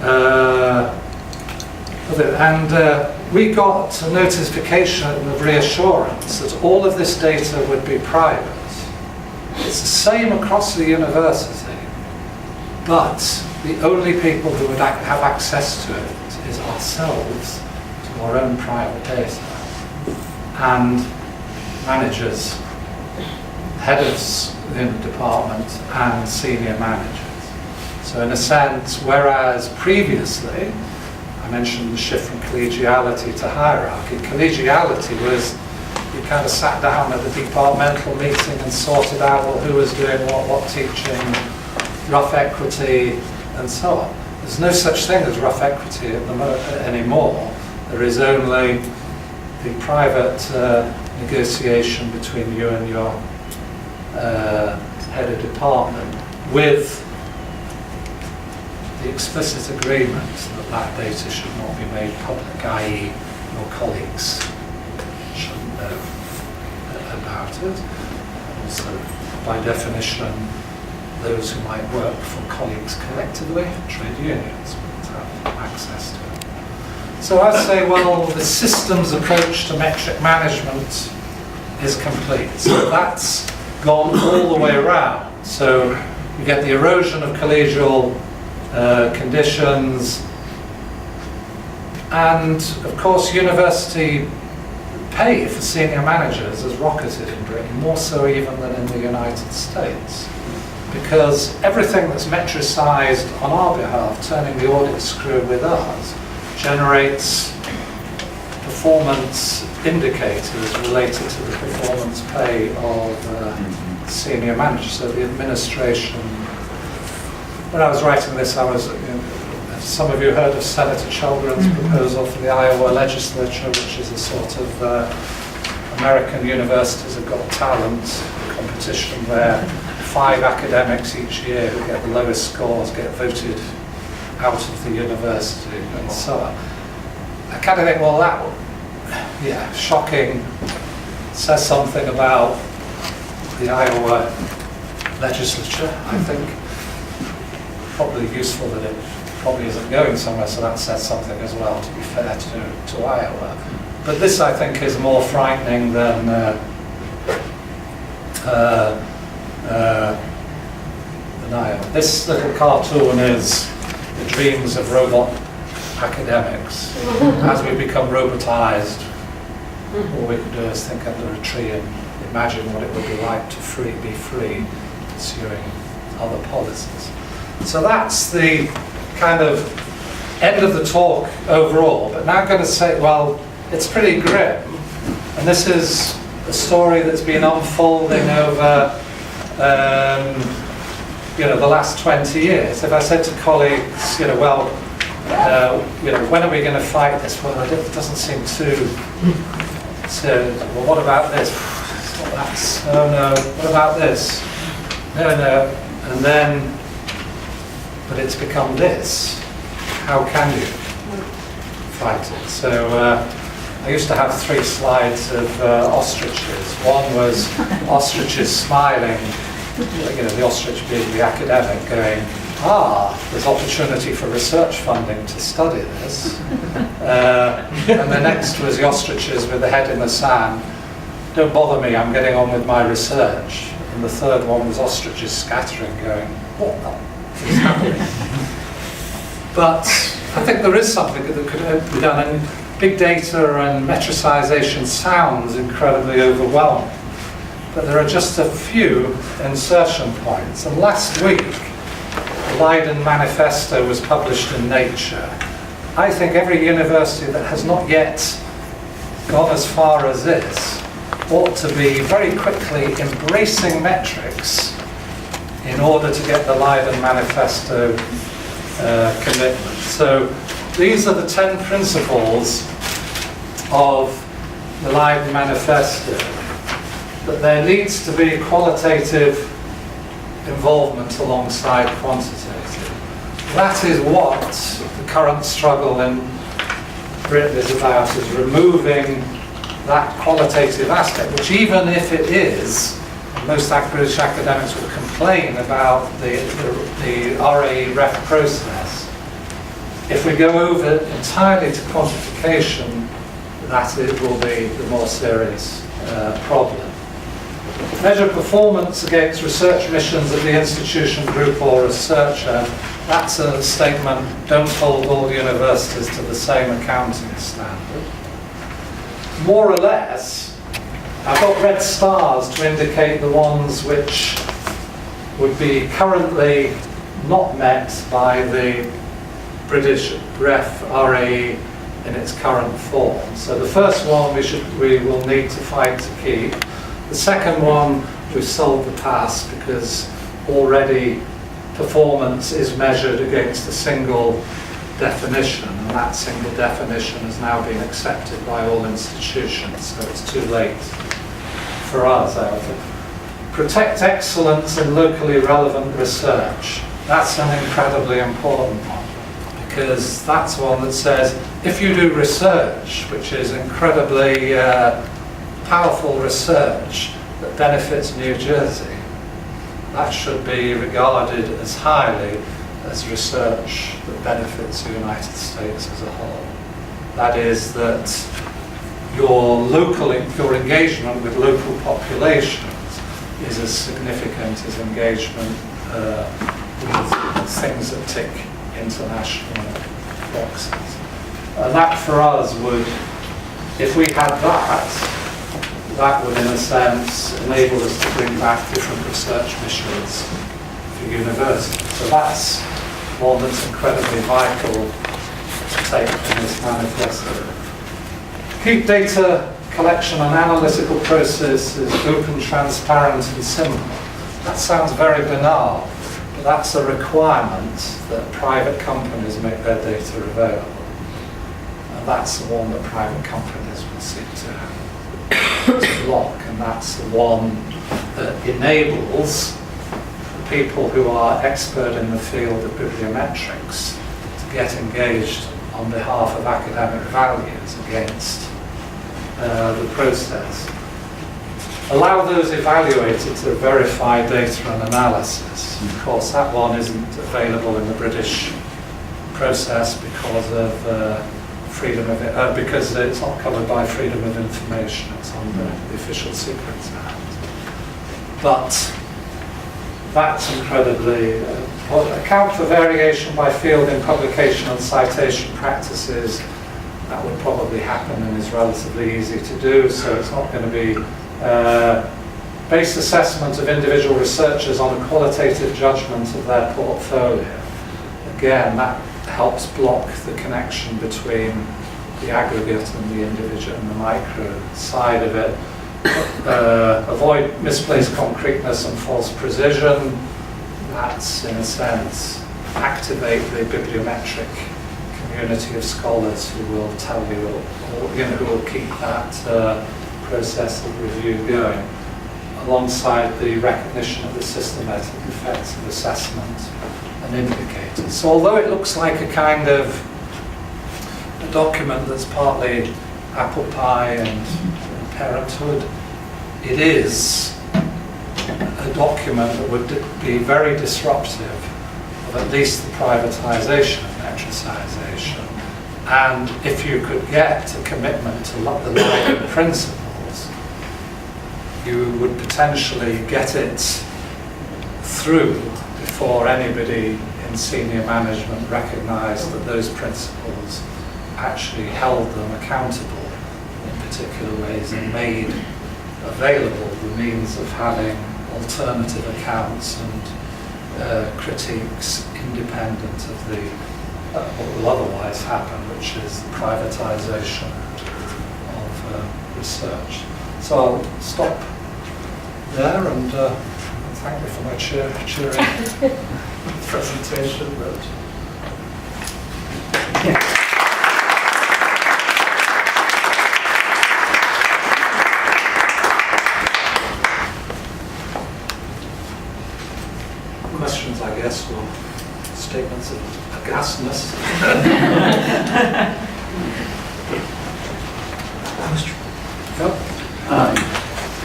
of it. And we got a notification of reassurance that all of this data would be private. It's the same across the university, but the only people who would have access to it is ourselves, to our own private data, and managers, heads in the department, and senior managers. So in a sense, whereas previously, I mentioned the shift from collegiality to hierarchy, collegiality was you kind of sat down at the departmental meeting and sorted out well, who was doing what teaching, rough equity, and so on. There's no such thing as rough equity anymore. There is only the private negotiation between you and your head of department with the explicit agreement that that data should not be made public, i.e. your colleagues shouldn't know about it. Also, by definition, those who might work for colleagues collectively, trade unions, would have access to it. So I say, well, the systems approach to metric management is complete. So that's gone all the way around. So you get the erosion of collegial conditions, and of course university pay for senior managers has rocketed in Britain, more so even than in the United States, because everything that's metricized on our behalf, turning the audit screw with us, generates performance indicators related to the performance pay of senior managers. So the administration, when I was writing this, some of you heard of Senator Childer's proposal for the Iowa legislature, which is a sort of American Universities Have Got Talent competition where 5 academics each year who get the lowest scores get voted out of the university and so on. I kind of think, well, that, shocking, says something about the Iowa legislature, I think. Probably useful that it probably isn't going somewhere, so that says something as well, to be fair to Iowa. But this, I think, is more frightening than Iowa. This little cartoon is the dreams of robot academics. As we become robotized, all we can do is think under a tree and imagine what it would be like to be free, pursuing other policies. So that's the kind of end of the talk overall. But now I'm going to say, well, it's pretty grim. And this is a story that's been unfolding over the last 20 years. If I said to colleagues, when are we going to fight this? Well, it doesn't seem too. Well, what about this? That's, oh no. What about this? No. And then, but it's become this. How can you fight it? So I used to have 3 slides of ostriches. One was ostriches smiling, the ostrich being the academic, going, there's opportunity for research funding to study this. And the next was the ostriches with the head in the sand. Don't bother me, I'm getting on with my research. And the third one was ostriches scattering, going, what is happening? But I think there is something that could be done, and big data and metricization sounds incredibly overwhelming. But there are just a few insertion points. And last week, the Leiden Manifesto was published in Nature. I think every university that has not yet gone as far as this ought to be very quickly embracing metrics in order to get the Leiden Manifesto commitment. So these are the 10 principles of the Leiden Manifesto, that there needs to be qualitative involvement alongside quantitative. That is what the current struggle in Britain is about, is removing that qualitative aspect, which even if it is, most British academics will complain about the RAE ref process. If we go over entirely to quantification, that it will be the more serious problem. Measure performance against research missions of the institution, group or researcher. That's a statement, don't hold all universities to the same accounting standard. More or less, I've got red stars to indicate the ones which would be currently not met by the British ref RAE in its current form. So the first one we will need to fight to keep. The second one, we've solved the past because already performance is measured against a single definition, and that single definition has now been accepted by all institutions, so it's too late for us, I think. Protect excellence in locally relevant research. That's an incredibly important one, because that's one that says, if you do research, which is incredibly powerful research that benefits New Jersey, that should be regarded as highly as research that benefits the United States as a whole. That is, that your engagement with local populations is as significant as engagement with things that tick international boxes. And that for us would, if we had that would in a sense enable us to bring back different research missions for universities. So that's one that's incredibly vital to take from this manifesto. Keep data collection and analytical processes open, transparent and simple. That sounds very banal, but that's a requirement that private companies make their data available. And that's the one that private companies will seek to block, and that's the one that enables the people who are expert in the field of bibliometrics to get engaged on behalf of academic values against the process. Allow those evaluated to verify data and analysis. Of course, that one isn't available in the British process because of because it's not covered by freedom of information. It's under the Official Secrets Act. But that's incredibly important. Account for variation by field in publication and citation practices. That would probably happen and is relatively easy to do, so it's not going to be based assessment of individual researchers on a qualitative judgment of their portfolio. Again, that helps block the connection between the aggregate and the individual and the micro side of it. Avoid misplaced concreteness and false precision. That's, in a sense, activate the bibliometric community of scholars who will tell you, or who will keep that process of review going, alongside the recognition of the systematic effects of assessment and indicators. So although it looks like a kind of a document that's partly apple pie and parenthood, it is a document that would be very disruptive of at least the privatization of metricization. And if you could get a commitment to the Leiden principles, you would potentially get it through before anybody in senior management recognized that those principles actually held them accountable in particular ways and made available the means of having alternative accounts and critiques independent of the what will otherwise happen, which is the privatization of research. So I'll stop there and thank you for my cheering presentation. Questions, I guess, or statements of aghastness.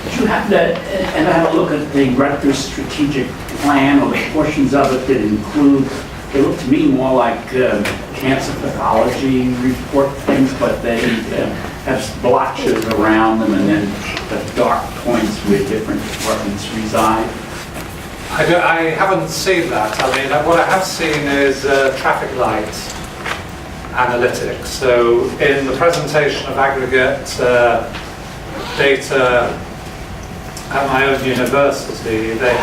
Did you have to ever have a look at the Rutgers strategic plan or the portions of it that include, they look to me more like cancer pathology report things, but they have blotches around them and then the dark points where different departments reside? I haven't seen that. I mean, what I have seen is traffic light analytics. So in the presentation of aggregate data at my own university, they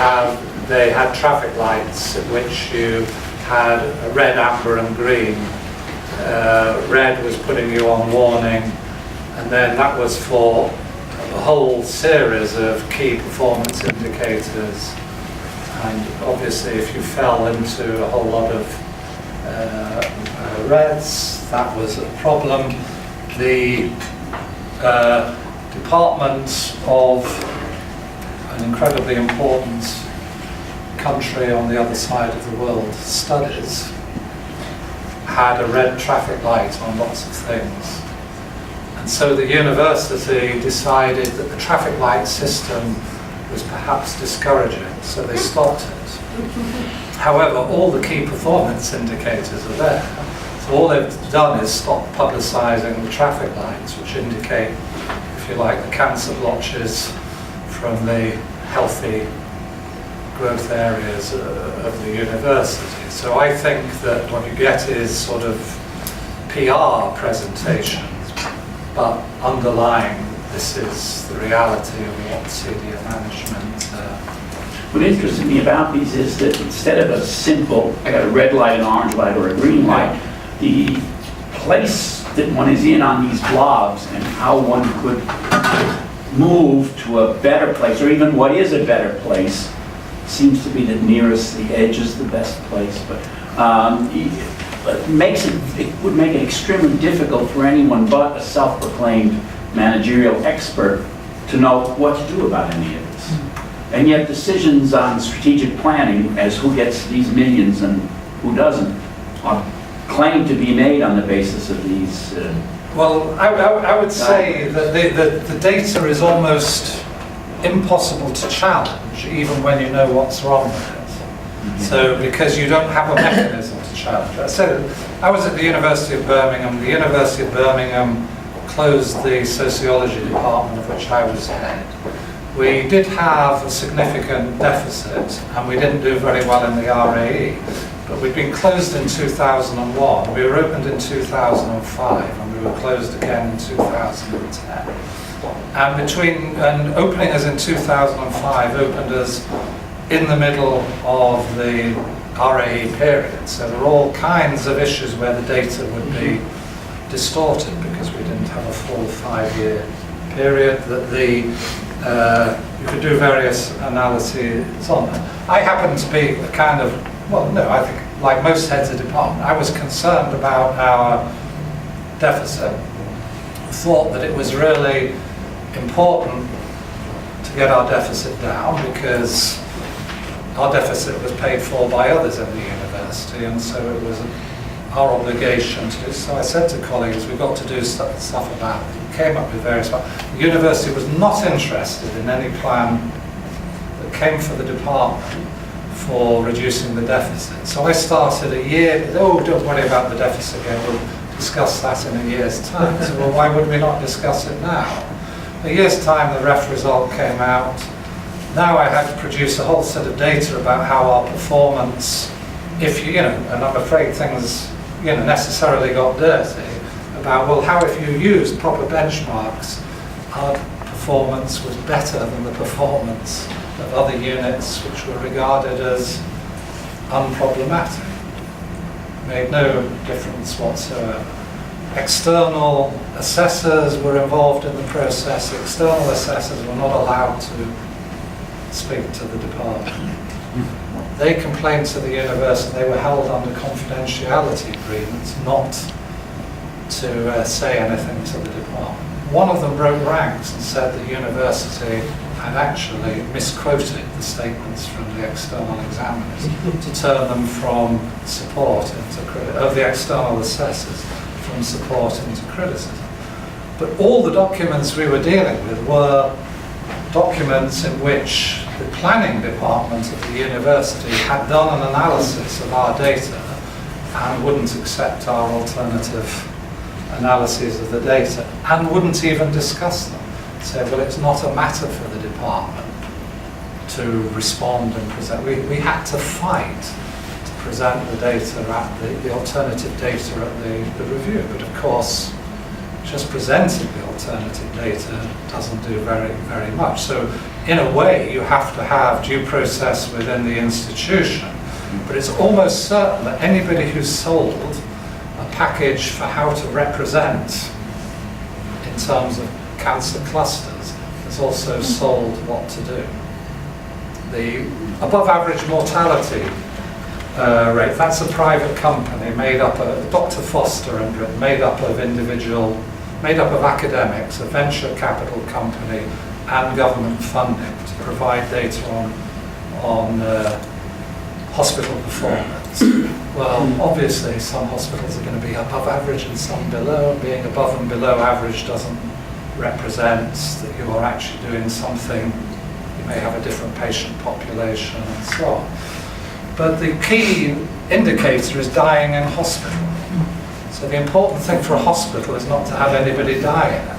had traffic lights in which you had red, amber and green. Red was putting you on warning, and then that was for a whole series of key performance indicators. And obviously if you fell into a whole lot of reds, that was a problem. The Department of an incredibly important country on the other side of the world studies had a red traffic light on lots of things. And so the university decided that the traffic light system was perhaps discouraging, so they stopped it. However, all the key performance indicators are there. So all they've done is stop publicising the traffic lights, which indicate, if you like, the cancer blotches from the healthy growth areas of the university. So I think that what you get is sort of PR presentations, but underlying this is the reality of what senior management. What interested me about these is that instead of a simple, I got a red light, an orange light, or a green light, the place that one is in on these blobs and how one could move to a better place, or even what is a better place, seems to be the nearest the edge is the best place. But it would make it extremely difficult for anyone but a self-proclaimed managerial expert to know what to do about any of this. And yet decisions on strategic planning, as who gets these millions and who doesn't, are claimed to be made on the basis of these. Well, I would say that the data is almost impossible to challenge, even when you know what's wrong with it. Mm-hmm. So, because you don't have a mechanism to challenge it. So, I was at the University of Birmingham. The University of Birmingham closed the sociology department, of which I was head. We did have a significant deficit, and we didn't do very well in the RAE. But we'd been closed in 2001. We were opened in 2005, and we were closed again in 2010. And opening us in 2005 opened us in the middle of the RAE period. So there were all kinds of issues where the data would be distorted because we didn't have a full 5-year period that you could do various analyses on that. I happen to be a kind of, well, no, I think like most heads of department, I was concerned about our deficit. Thought that it was really important to get our deficit down because our deficit was paid for by others in the university, and so it was our obligation to. So I said to colleagues, we've got to do stuff about it. We came up with various plans. The university was not interested in any plan that came for the department for reducing the deficit. So I started a year, don't worry about the deficit again, we'll discuss that in a year's time. So, well, why would we not discuss it now? A year's time, the ref result came out. Now I had to produce a whole set of data about how our performance, and I'm afraid things, necessarily got dirty, about, well, how if you used proper benchmarks, our performance was better than the performance of other units which were regarded as unproblematic. Made no difference whatsoever. External assessors were involved in the process. External assessors were not allowed to speak to the department. They complained to the university. They were held under confidentiality agreements not to say anything to the department. One of them broke ranks and said the university had actually misquoted the statements from the external examiners to turn them from support of the external assessors from support into criticism. But all the documents we were dealing with were documents in which the planning department of the university had done an analysis of our data and wouldn't accept our alternative analyses of the data and wouldn't even discuss them. Say, well, it's not a matter for the department to respond and present. We had to fight to present the data at the alternative data at the review, but of course just presenting the alternative data doesn't do very, very much. So in a way you have to have due process within the institution, but it's almost certain that anybody who's sold a package for how to represent in terms of cancer clusters has also sold what to do. The above average mortality rate, that's a private company made up of Dr. Foster and made up of academics, a venture capital company and government funding to provide data on hospital performance. Well, obviously some hospitals are going to be above average and some below. Being above and below average doesn't represent that you are actually doing something. You may have a different patient population and so on. But the key indicator is dying in hospital. So the important thing for a hospital is not to have anybody die in it.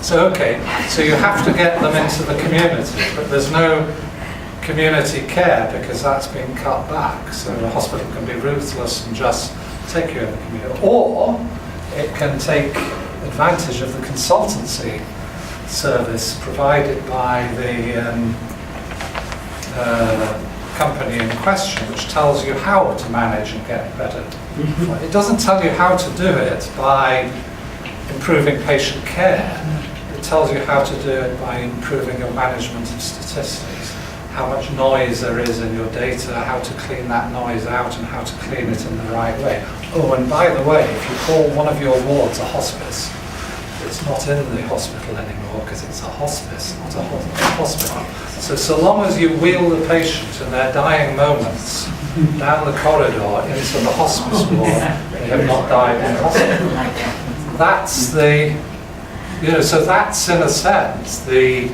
So okay, so you have to get them into the community, but there's no community care because that's been cut back. So the hospital can be ruthless and just take you in the community. Or it can take advantage of the consultancy service provided by the company in question, which tells you how to manage and get better. It doesn't tell you how to do it by improving patient care. It tells you how to do it by improving your management of statistics, how much noise there is in your data, how to clean that noise out and how to clean it in the right way. Oh, and by the way, if you call one of your wards a hospice, it's not in the hospital anymore because it's a hospice, not a hospital. So long as you wheel the patient in their dying moments down the corridor into the hospice ward, they have not died in hospital. That's the, so that's in a sense the,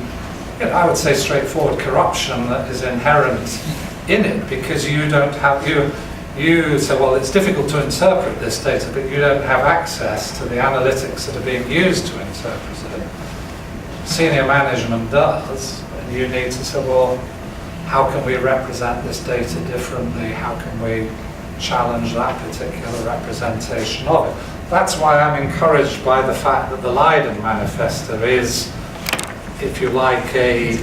I would say straightforward corruption that is inherent in it, because you don't have, you say, well, it's difficult to interpret this data, but you don't have access to the analytics that are being used to interpret it. Senior management does, and you need to say, well, how can we represent this data differently? How can we challenge that particular representation of it? That's why I'm encouraged by the fact that the Leiden Manifesto is, if you like, a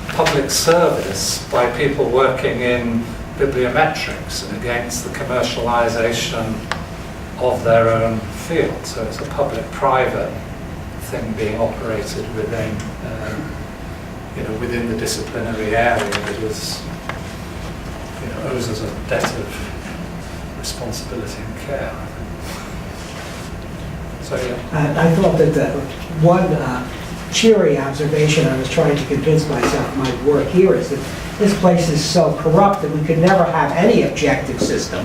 public service by people working in bibliometrics and against the commercialization of their own field. So it's a public-private thing being operated within, within the disciplinary area that is, owes us a debt of responsibility and care, I think. So yeah. I thought that one cheery observation I was trying to convince myself might work here is that this place is so corrupt that we could never have any objective system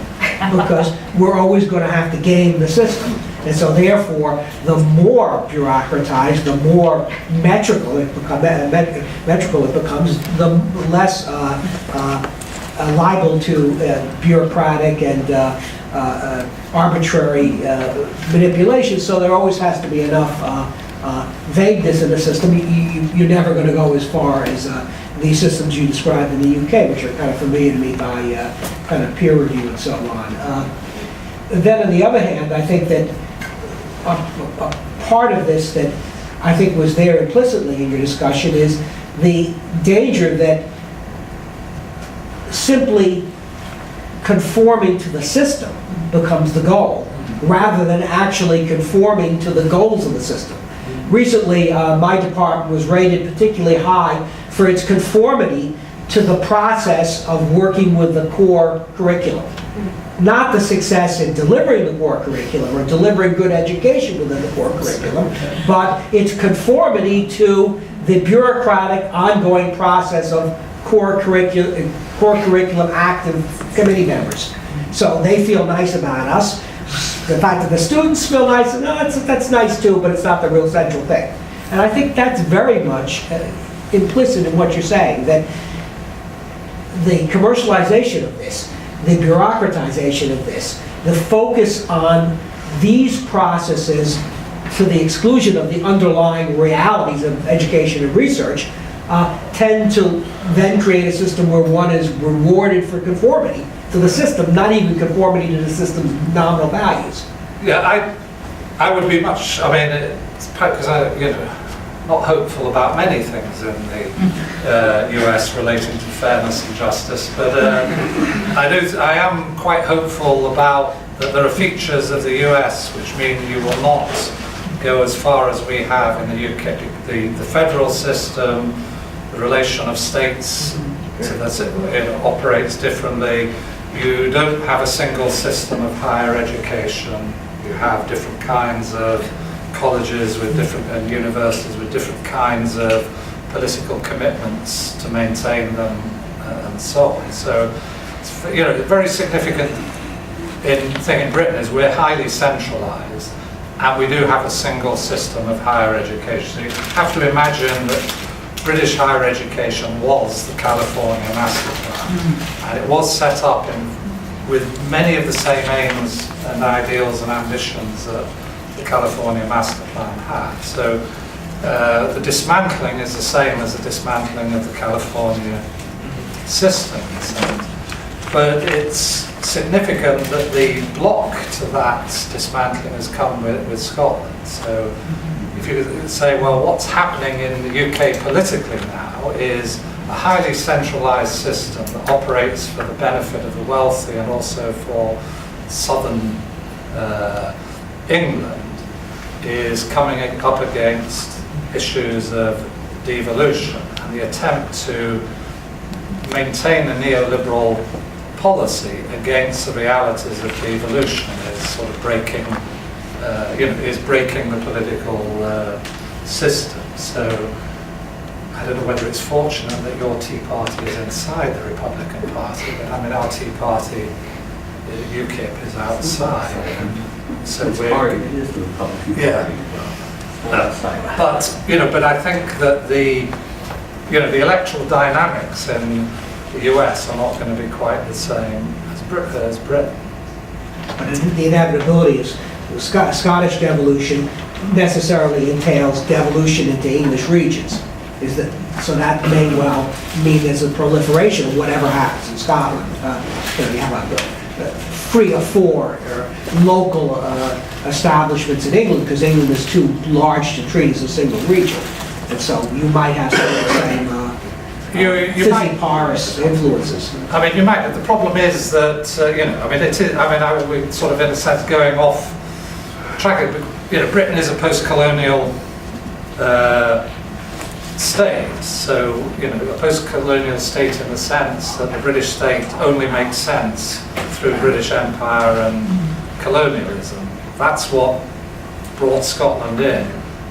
because we're always going to have to game the system. And so therefore, the more bureaucratized, the more metrical it becomes, the less liable to bureaucratic and arbitrary manipulation. So there always has to be enough vagueness in the system. You're never going to go as far as the systems you described in the UK, which are kind of familiar to me by kind of peer review and so on. Then on the other hand, I think that a part of this that I think was there implicitly in your discussion is the danger that simply conforming to the system becomes the goal, rather than actually conforming to the goals of the system. Recently, my department was rated particularly high for its conformity to the process of working with the core curriculum. Not the success in delivering the core curriculum or delivering good education within the core curriculum, but its conformity to the bureaucratic ongoing process of core curriculum active committee members. So they feel nice about us. The fact that the students feel nice, no, that's nice too, but it's not the real central thing. And I think that's very much implicit in what you're saying, that the commercialization of this, the bureaucratization of this, the focus on these processes to the exclusion of the underlying realities of education and research tend to then create a system where one is rewarded for conformity to the system, not even conformity to the system's nominal values. Yeah, I would be much, it's because not hopeful about many things in the US relating to fairness and justice, but I am quite hopeful about that there are features of the US which mean you will not go as far as we have in the UK. The federal system, the relation of states, so that's it operates differently. You don't have a single system of higher education. You have different kinds of colleges with different and universities with different kinds of political commitments to maintain them and so on. So very significant thing in Britain is we're highly centralised, and we do have a single system of higher education. So you have to imagine that British higher education was the California Master Plan, and it was set up with many of the same aims and ideals and ambitions that the California Master Plan had. So the dismantling is the same as the dismantling of the California systems. But it's significant that the block to that dismantling has come with Scotland. So if you say, well, what's happening in the UK politically now is a highly centralised system that operates for the benefit of the wealthy and also for southern England is coming up against issues of devolution, and the attempt to maintain a neoliberal policy against the realities of devolution is sort of breaking the political system. So I don't know whether it's fortunate that your Tea Party is inside the Republican Party, but I mean our Tea Party, UKIP, is outside. So It's we're, hard, it is the Republican Party. Yeah. But I think that the electoral dynamics in the US are not going to be quite the same as Britain. But the inevitability is Scottish devolution necessarily entails devolution into English regions. So that may well mean there's a proliferation of whatever happens in Scotland. You have a 3 or 4 local establishments in England, because England is too large to treat as a single region. And so you might have some of the same Paris influences. I mean, you might. The problem is that we're sort of in a sense going off track. Britain is a post-colonial state, so a post-colonial state in the sense that the British state only makes sense through British Empire and colonialism. That's what brought Scotland in.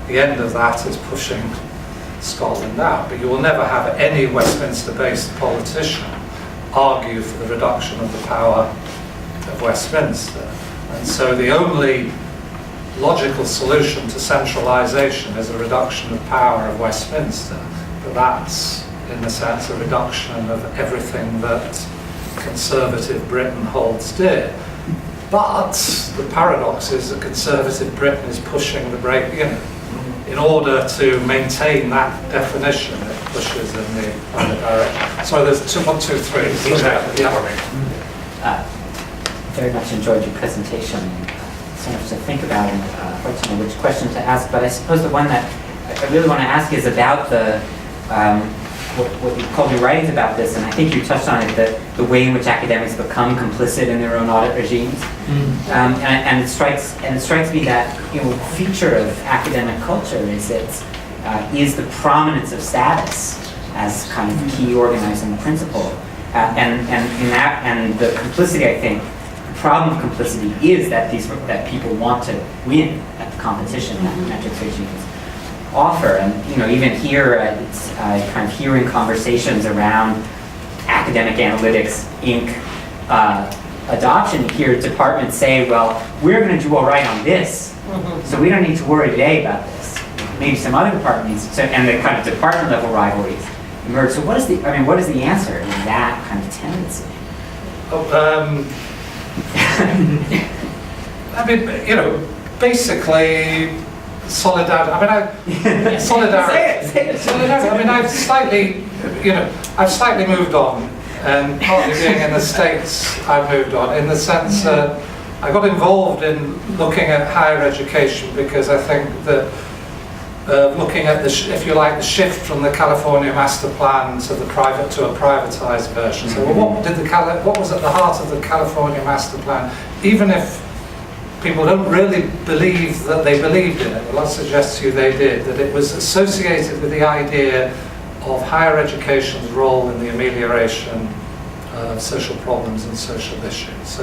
The end of that is pushing Scotland out, but you will never have any Westminster-based politician argue for the reduction of the power of Westminster. And so the only logical solution to centralisation is a reduction of power of Westminster, but that's, in a sense, a reduction of everything that conservative Britain holds dear. But the paradox is that conservative Britain is pushing the brake, in order to maintain that definition, it pushes in the other direction. So there's 1, 2, 3. Very much enjoyed your presentation. So much to think about and hard to know which question to ask. But I suppose the one that I really want to ask is about the what you called your writings about this, and I think you touched on it, the way in which academics become complicit in their own audit regimes. And it strikes me that feature of academic culture is the prominence of status as kind of key organizing principle, and the complicity. I think the problem of complicity is that people want to win at the competition that metrics regimes offer. And even here, it's kind of hearing conversations around academic analytics Inc. Adoption. You hear departments say, "Well, we're going to do all right on this, so we don't need to worry today about this." Maybe some other departments, and the kind of department level rivalries emerge. So what is the answer in that kind of tendency? Basically, solidarity. Solidarity. Solidarity. I mean, I've slightly moved on, and partly being in the States, I've moved on in the sense that I got involved in looking at higher education because I think that looking at the shift from the California Master Plan to a privatized version. So, what was at the heart of the California Master Plan? Even if people don't really believe that they believed in it, well, I'll suggest to you they did, that it was associated with the idea of higher education's role in the amelioration of social problems and social issues.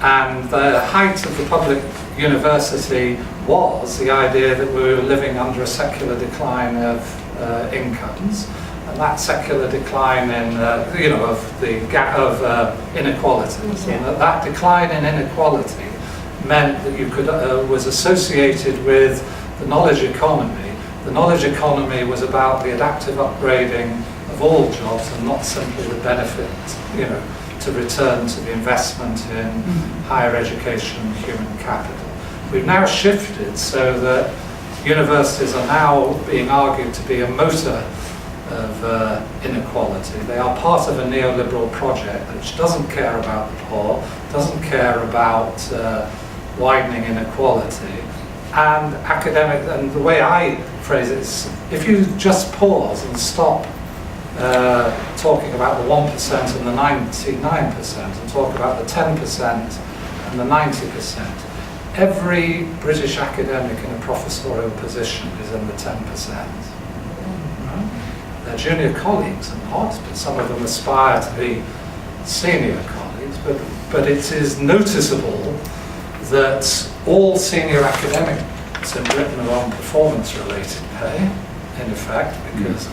And the height of the public university was the idea that we were living under a secular decline of incomes, and that secular decline in, of the gap of inequalities. And that decline in inequality meant that you could was associated with the knowledge economy. The knowledge economy was about the adaptive upgrading of all jobs and not simply the benefit, to return to the investment in higher education and human capital. We've now shifted so that universities are now being argued to be a motor of inequality. They are part of a neoliberal project which doesn't care about the poor, doesn't care about widening inequality. And the way I phrase it is, if you just pause and stop talking about the 1% and the 99% and talk about the 10% and the 90%, every British academic in a professorial position is in the 10%. Their junior colleagues are not, but some of them aspire to be senior colleagues. But it is noticeable that all senior academics in Britain are on performance-related pay, in effect, because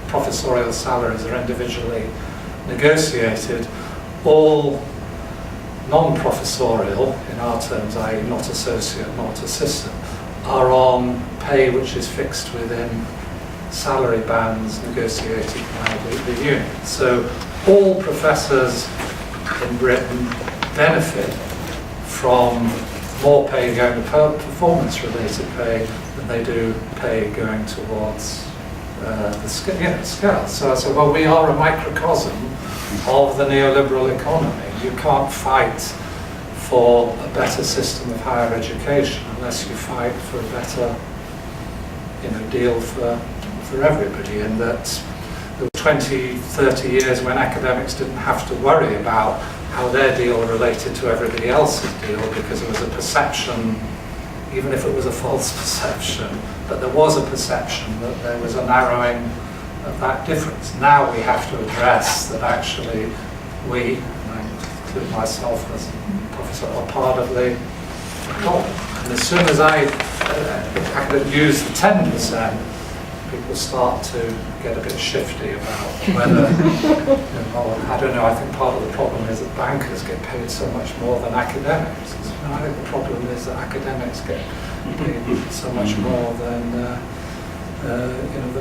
professorial salaries are individually negotiated. All non-professorial, in our terms, i.e. not associate, not assistant, are on pay which is fixed within salary bands negotiated by the union. So all professors in Britain benefit from more pay going to performance-related pay than they do pay going towards the scale. So I said, well, we are a microcosm of the neoliberal economy. You can't fight for a better system of higher education unless you fight for a better, deal for everybody. And that there were 20, 30 years when academics didn't have to worry about how their deal related to everybody else's deal, because it was a perception, even if it was a false perception, but there was a perception that there was a narrowing of that difference. Now we have to address that actually we, and I include myself as a professor, are part of the problem. And as soon as I could use the 10%, people start to get a bit shifty about whether, I don't know, I think part of the problem is that bankers get paid so much more than academics. And I think the problem is that academics get paid so much more than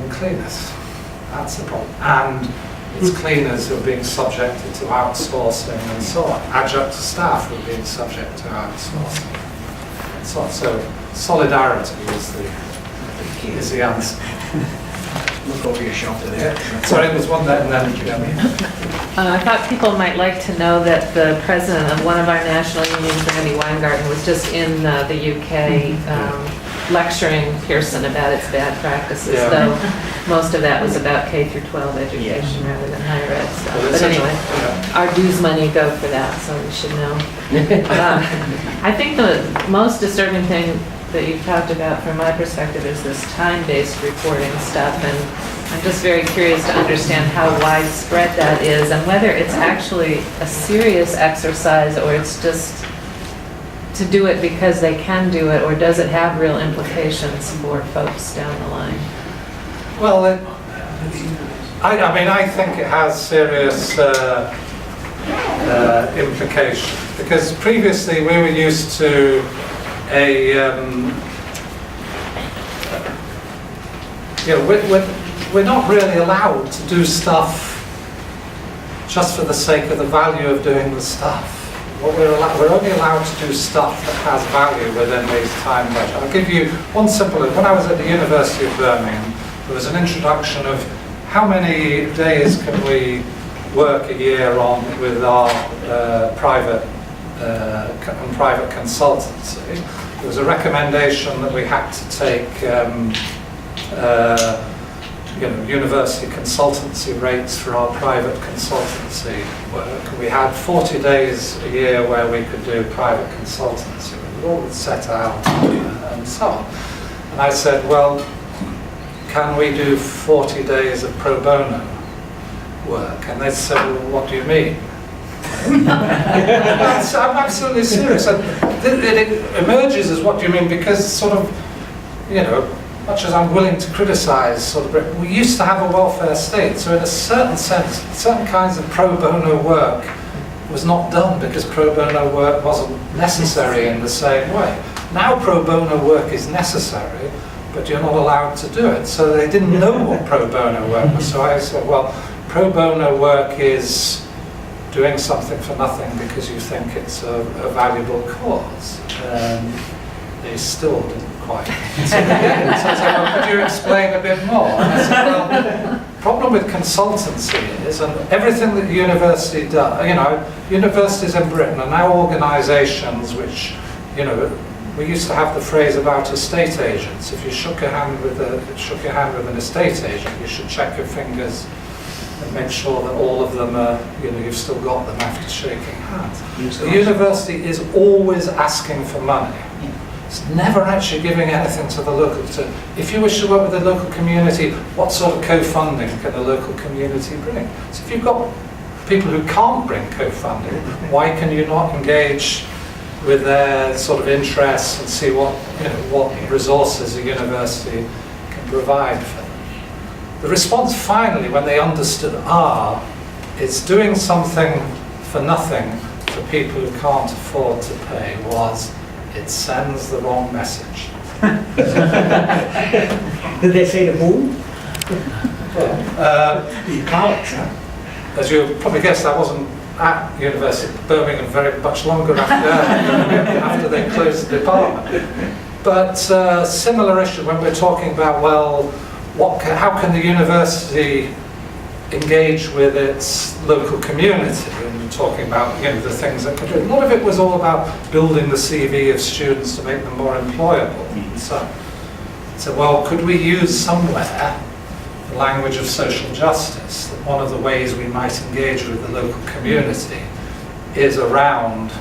cleaners. That's the problem. And it's cleaners who are being subjected to outsourcing and so on. Adjunct staff who are being subject to outsourcing and so on. So solidarity is the answer. Look over your shoulder there. Sorry, there was one there and then I thought people might like to know that the president of one of our national unions, Randy Weingarten, was just in the UK lecturing Pearson about its bad practices, though most of that was about K through 12 education rather than higher ed stuff. But anyway, our dues money go for that, so we should know. I think the most disturbing thing that you've talked about from my perspective is this time-based reporting stuff, and I'm just very curious to understand how widespread that is and whether it's actually a serious exercise or it's just to do it because they can do it, or does it have real implications for folks down the line? Well, I think it has serious implications, because previously we were used to we're not really allowed to do stuff just for the sake of the value of doing the stuff. We're only allowed to do stuff that has value within these time limits. I'll give you one simple. When I was at the University of Birmingham, there was an introduction of how many days can we work a year on with our private consultancy. There was a recommendation that we had to take university consultancy rates for our private consultancy work. We had 40 days a year where we could do private consultancy. It was all set out and so on. And I said, well, can we do 40 days of pro bono work? And they said, well, what do you mean? I'm absolutely serious. It emerges as what do you mean, because sort of, much as I'm willing to criticise sort of Britain, we used to have a welfare state. So in a certain sense, certain kinds of pro bono work was not done because pro bono work wasn't necessary in the same way. Now pro bono work is necessary, but you're not allowed to do it. So they didn't know what pro bono work was. So I said, well, pro bono work is doing something for nothing because you think it's a valuable cause. They still didn't quite. So I said, well, could you explain a bit more? And I said, well, the problem with consultancy is, and everything that the university does, you know, universities in Britain are now organisations which, you know, we used to have the phrase about estate agents. If you shook your hand with an estate agent, you should check your fingers and make sure that all of them are, you know, you've still got them after shaking hands. The university is always asking for money. It's never actually giving anything to the local. So if you wish to work with the local community, what sort of co-funding can the local community bring? So if you've got people who can't bring co-funding, why can you not engage with their sort of interests and see what, you know, what resources a university can provide for them? The response finally, when they understood it's doing something for nothing for people who can't afford to pay, was it sends the wrong message. Did they say the boom? As you probably guessed, I wasn't at University of Birmingham very much longer after they closed the department. But similar issue when we're talking about, well, how can the university engage with its local community? And we're talking about, you know, the things that could do. A lot of it was all about building the CV of students to make them more employable. So well, could we use somewhere the language of social justice? That one of the ways we might engage with the local community is around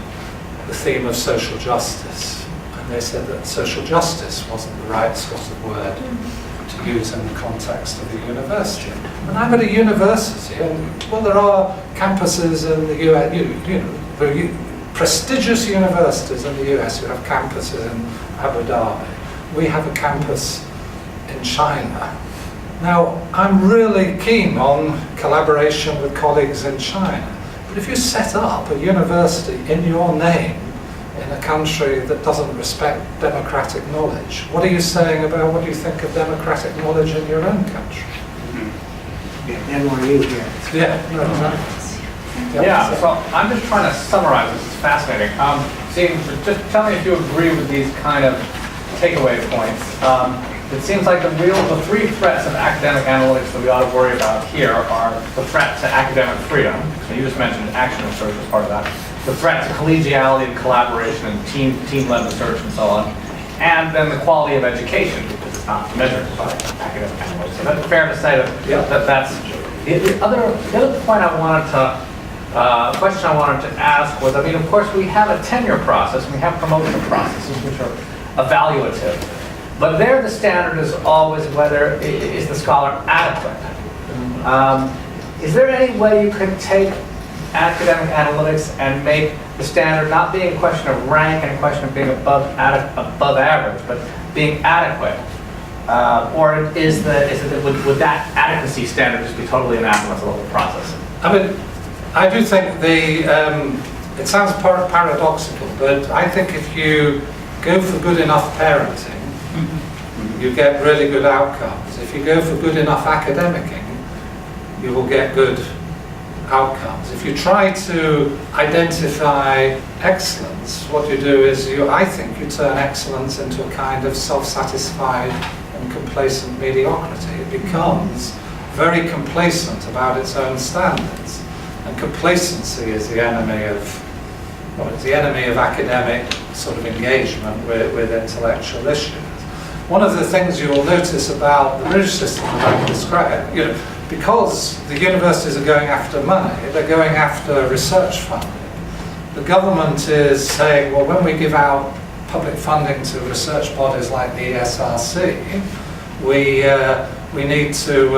the theme of social justice. And they said that social justice wasn't the right sort of word to use in the context of the university. And I'm at a university, and well, there are campuses in the US, you know, there are prestigious universities in the US who have campuses in Abu Dhabi. We have a campus in China. Now, I'm really keen on collaboration with colleagues in China, but if you set up a university in your name in a country that doesn't respect democratic knowledge, what are you saying about what you think of democratic knowledge in your own country? NYU here. Yeah, no, exactly. Yeah, so I'm just trying to summarize this. It's fascinating. Just tell me if you agree with these kind of takeaway points. It seems like the three threats of academic analytics that we ought to worry about here are the threat to academic freedom. So you just mentioned action research as part of that. The threat to collegiality and collaboration and team-led research and so on. And then the quality of education, because it's not measured by academic analytics. So that's fair to say that's the other point I wanted to question I wanted to ask was, I mean, of course, we have a tenure process, and we have promotion processes, which are evaluative. But there the standard is always whether is the scholar adequate. Is there any way you could take academic analytics and make the standard not being a question of rank and a question of being above average, but being adequate? Or would that adequacy standard just be totally anathema to the whole process? I mean, I do think it sounds paradoxical, but I think if you go for good enough parenting, you get really good outcomes. If you go for good enough academicing, you will get good outcomes. If you try to identify excellence, what you do is I think you turn excellence into a kind of self-satisfied and complacent mediocrity. It becomes very complacent about its own standards. And complacency is the enemy of academic sort of engagement with intellectual issues. One of the things you will notice about the British system that I described, you know, because the universities are going after money, they're going after research funding. The government is saying, well, when we give out public funding to research bodies like the ESRC, we need to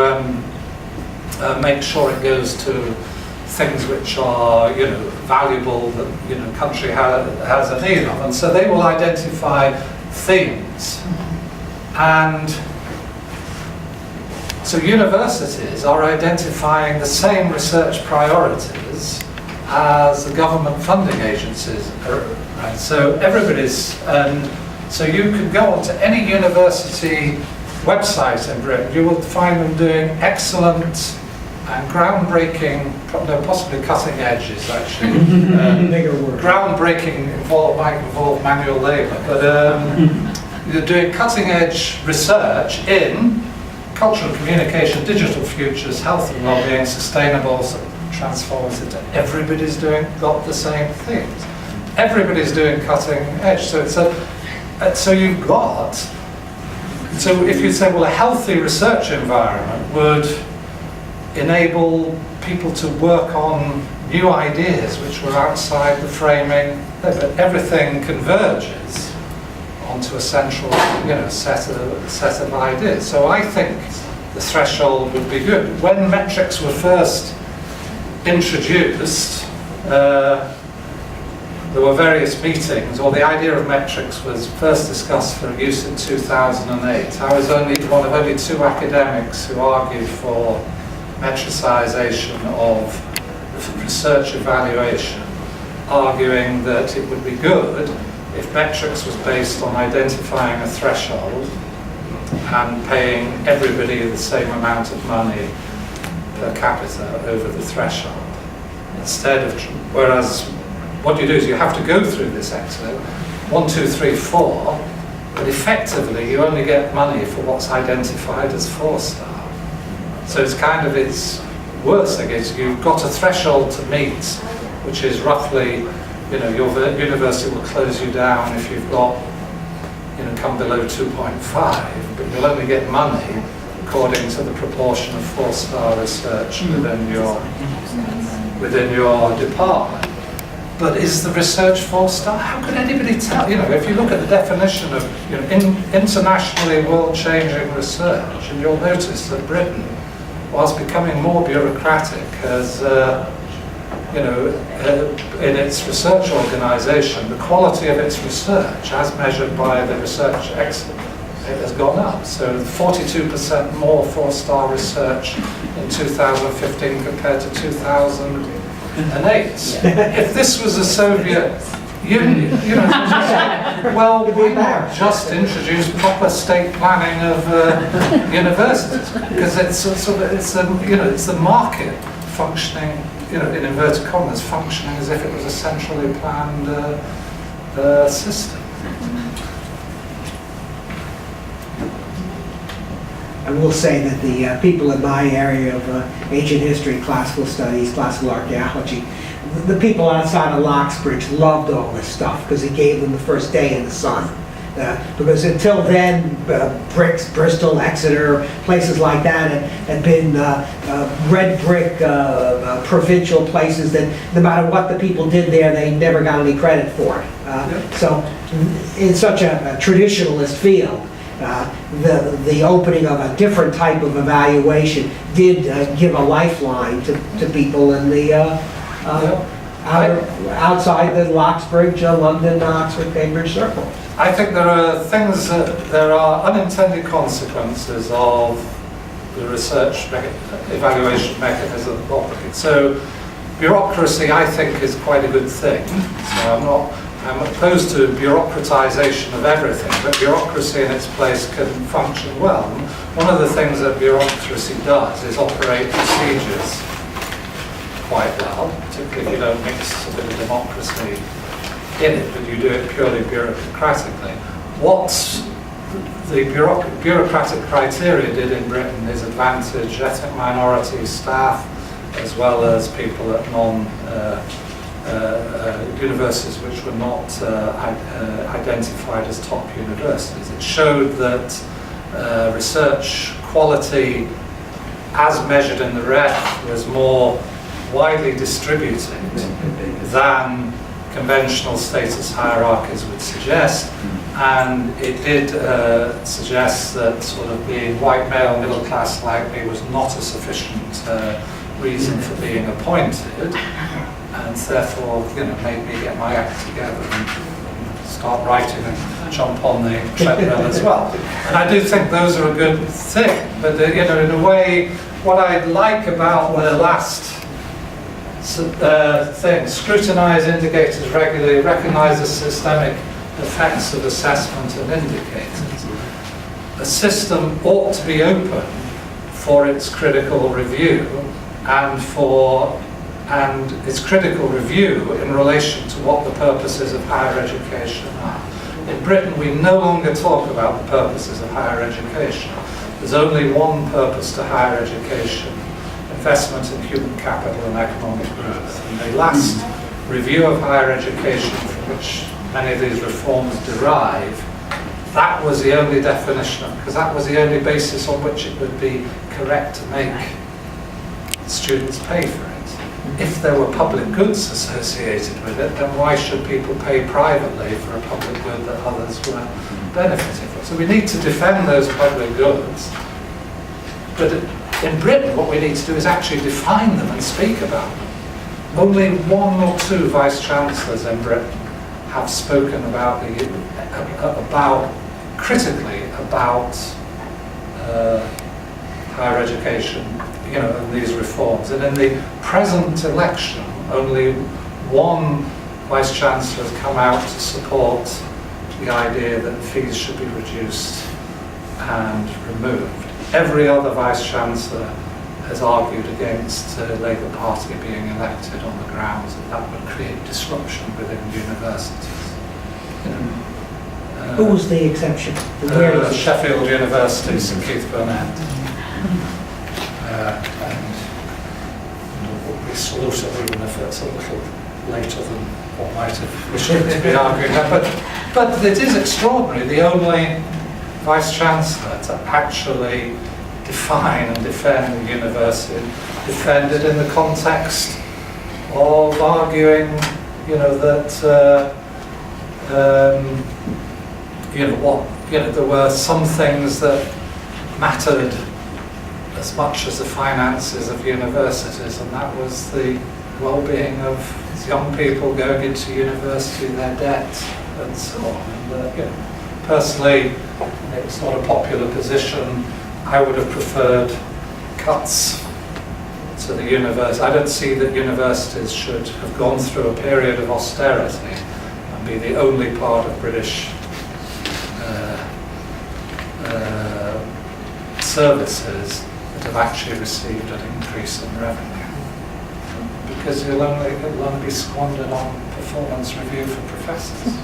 make sure it goes to things which are, you know, valuable that, you know, country has a need of, and so they will identify themes. And So universities are identifying the same research priorities as the government funding agencies are, right? So everybody's, so you could go onto any university website in Britain, you will find them doing excellent and groundbreaking, no, possibly cutting edges actually. Bigger word. Groundbreaking might involve manual labour, but you're doing cutting edge research in cultural communication, digital futures, health and well-being, sustainable, transformative. Everybody's got the same things. Everybody's doing cutting edge. So it's so you've got. So if you say, well, a healthy research environment would enable people to work on new ideas which were outside the framing, but everything converges onto a central, set of ideas. So I think the threshold would be good. When metrics were first introduced, there were various meetings, or the idea of metrics was first discussed for use in 2008. I was one of only 2 academics who argued for metricisation of research evaluation, arguing that it would be good if metrics was based on identifying a threshold and paying everybody the same amount of money per capita over the threshold. Instead of, whereas what you do is you have to go through this exercise, 1, 2, 3, 4, but effectively you only get money for what's identified as 4-star. So it's worse, I guess. You've got a threshold to meet, which is roughly, your university will close you down if you've got, come below 2.5, but you'll only get money according to the proportion of 4-star research within your department. But is the research 4-star? How could anybody tell? If you look at the definition of internationally world-changing research, and you'll notice that Britain, whilst becoming more bureaucratic, has, in its research organisation, the quality of its research, as measured by the research excellence, it has gone up. So 42% more 4-star research in 2015 compared to 2008. If this was a Soviet Union, well, why not just introduce proper state planning of universities? Because it's the market functioning, in inverted commas, functioning as if it was a centrally planned system. I will say that the people in my area of ancient history, classical studies, classical archaeology, the people outside of Loxbridge loved all this stuff because it gave them the first day in the sun. Because until then, Bricks, Bristol, Exeter, places like that had been red brick provincial places that no matter what the people did there, they never got any credit for it. So in such a traditionalist field, the opening of a different type of evaluation did give a lifeline to people in the outside the Loxbridge, London, Oxford, Cambridge circle. I think there are unintended consequences of the research evaluation mechanism. So bureaucracy, I think, is quite a good thing. So I'm opposed to bureaucratization of everything, but bureaucracy in its place can function well. One of the things that bureaucracy does is operate procedures quite well, particularly if you don't mix a bit of democracy in it, but you do it purely bureaucratically. What the bureaucratic criteria did in Britain is advantage ethnic minority staff as well as people at universities which were not identified as top universities. It showed that research quality as measured in the REF was more widely distributed than conventional status hierarchies would suggest, and it did suggest that sort of being white male middle class like me was not a sufficient reason for being appointed, and therefore made me get my act together and start writing and jump on the treadmill as well. And I do think those are a good thing. But you know, in a way, what I like about the last thing, scrutinise indicators regularly, recognise the systemic effects of assessment and indicators. A system ought to be open for its critical review and its critical review in relation to what the purposes of higher education are. In Britain, we no longer talk about the purposes of higher education. There's only one purpose to higher education: investment in human capital and economic growth. And the last review of higher education, from which many of these reforms derive, that was the only definition of, because that was the only basis on which it would be correct to make students pay for it. If there were public goods associated with it, then why should people pay privately for a public good that others were benefiting from? So we need to defend those public goods. But in Britain, what we need to do is actually define them and speak about them. Only one or two vice-chancellors in Britain have spoken about critically about higher education, you know, and these reforms. And in the present election, only one vice-chancellor has come out to support the idea that fees should be reduced and removed. Every other vice-chancellor has argued against the Labour Party being elected on the grounds that that would create disruption within universities. You know, Who was the exception? Where was it? Sheffield University, St Keith Burnett. And we salute it even if it's a little later than what might have wished to be arguing there. But it is extraordinary, the only Vice-Chancellor to actually define and defend the university, defend it in the context of arguing, you know, that there were some things that mattered as much as the finances of universities, and that was the well-being of young people going into university, their debt, and so on. And personally, it's not a popular position. I would have preferred cuts to the university. I don't see that universities should have gone through a period of austerity and be the only part of British services that have actually received an increase in revenue. Because it'll only be squandered on performance review for professors.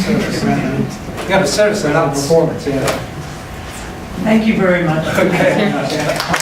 Seriously. Yeah, seriously, that's... Performance, yeah. Thank you very much. Okay.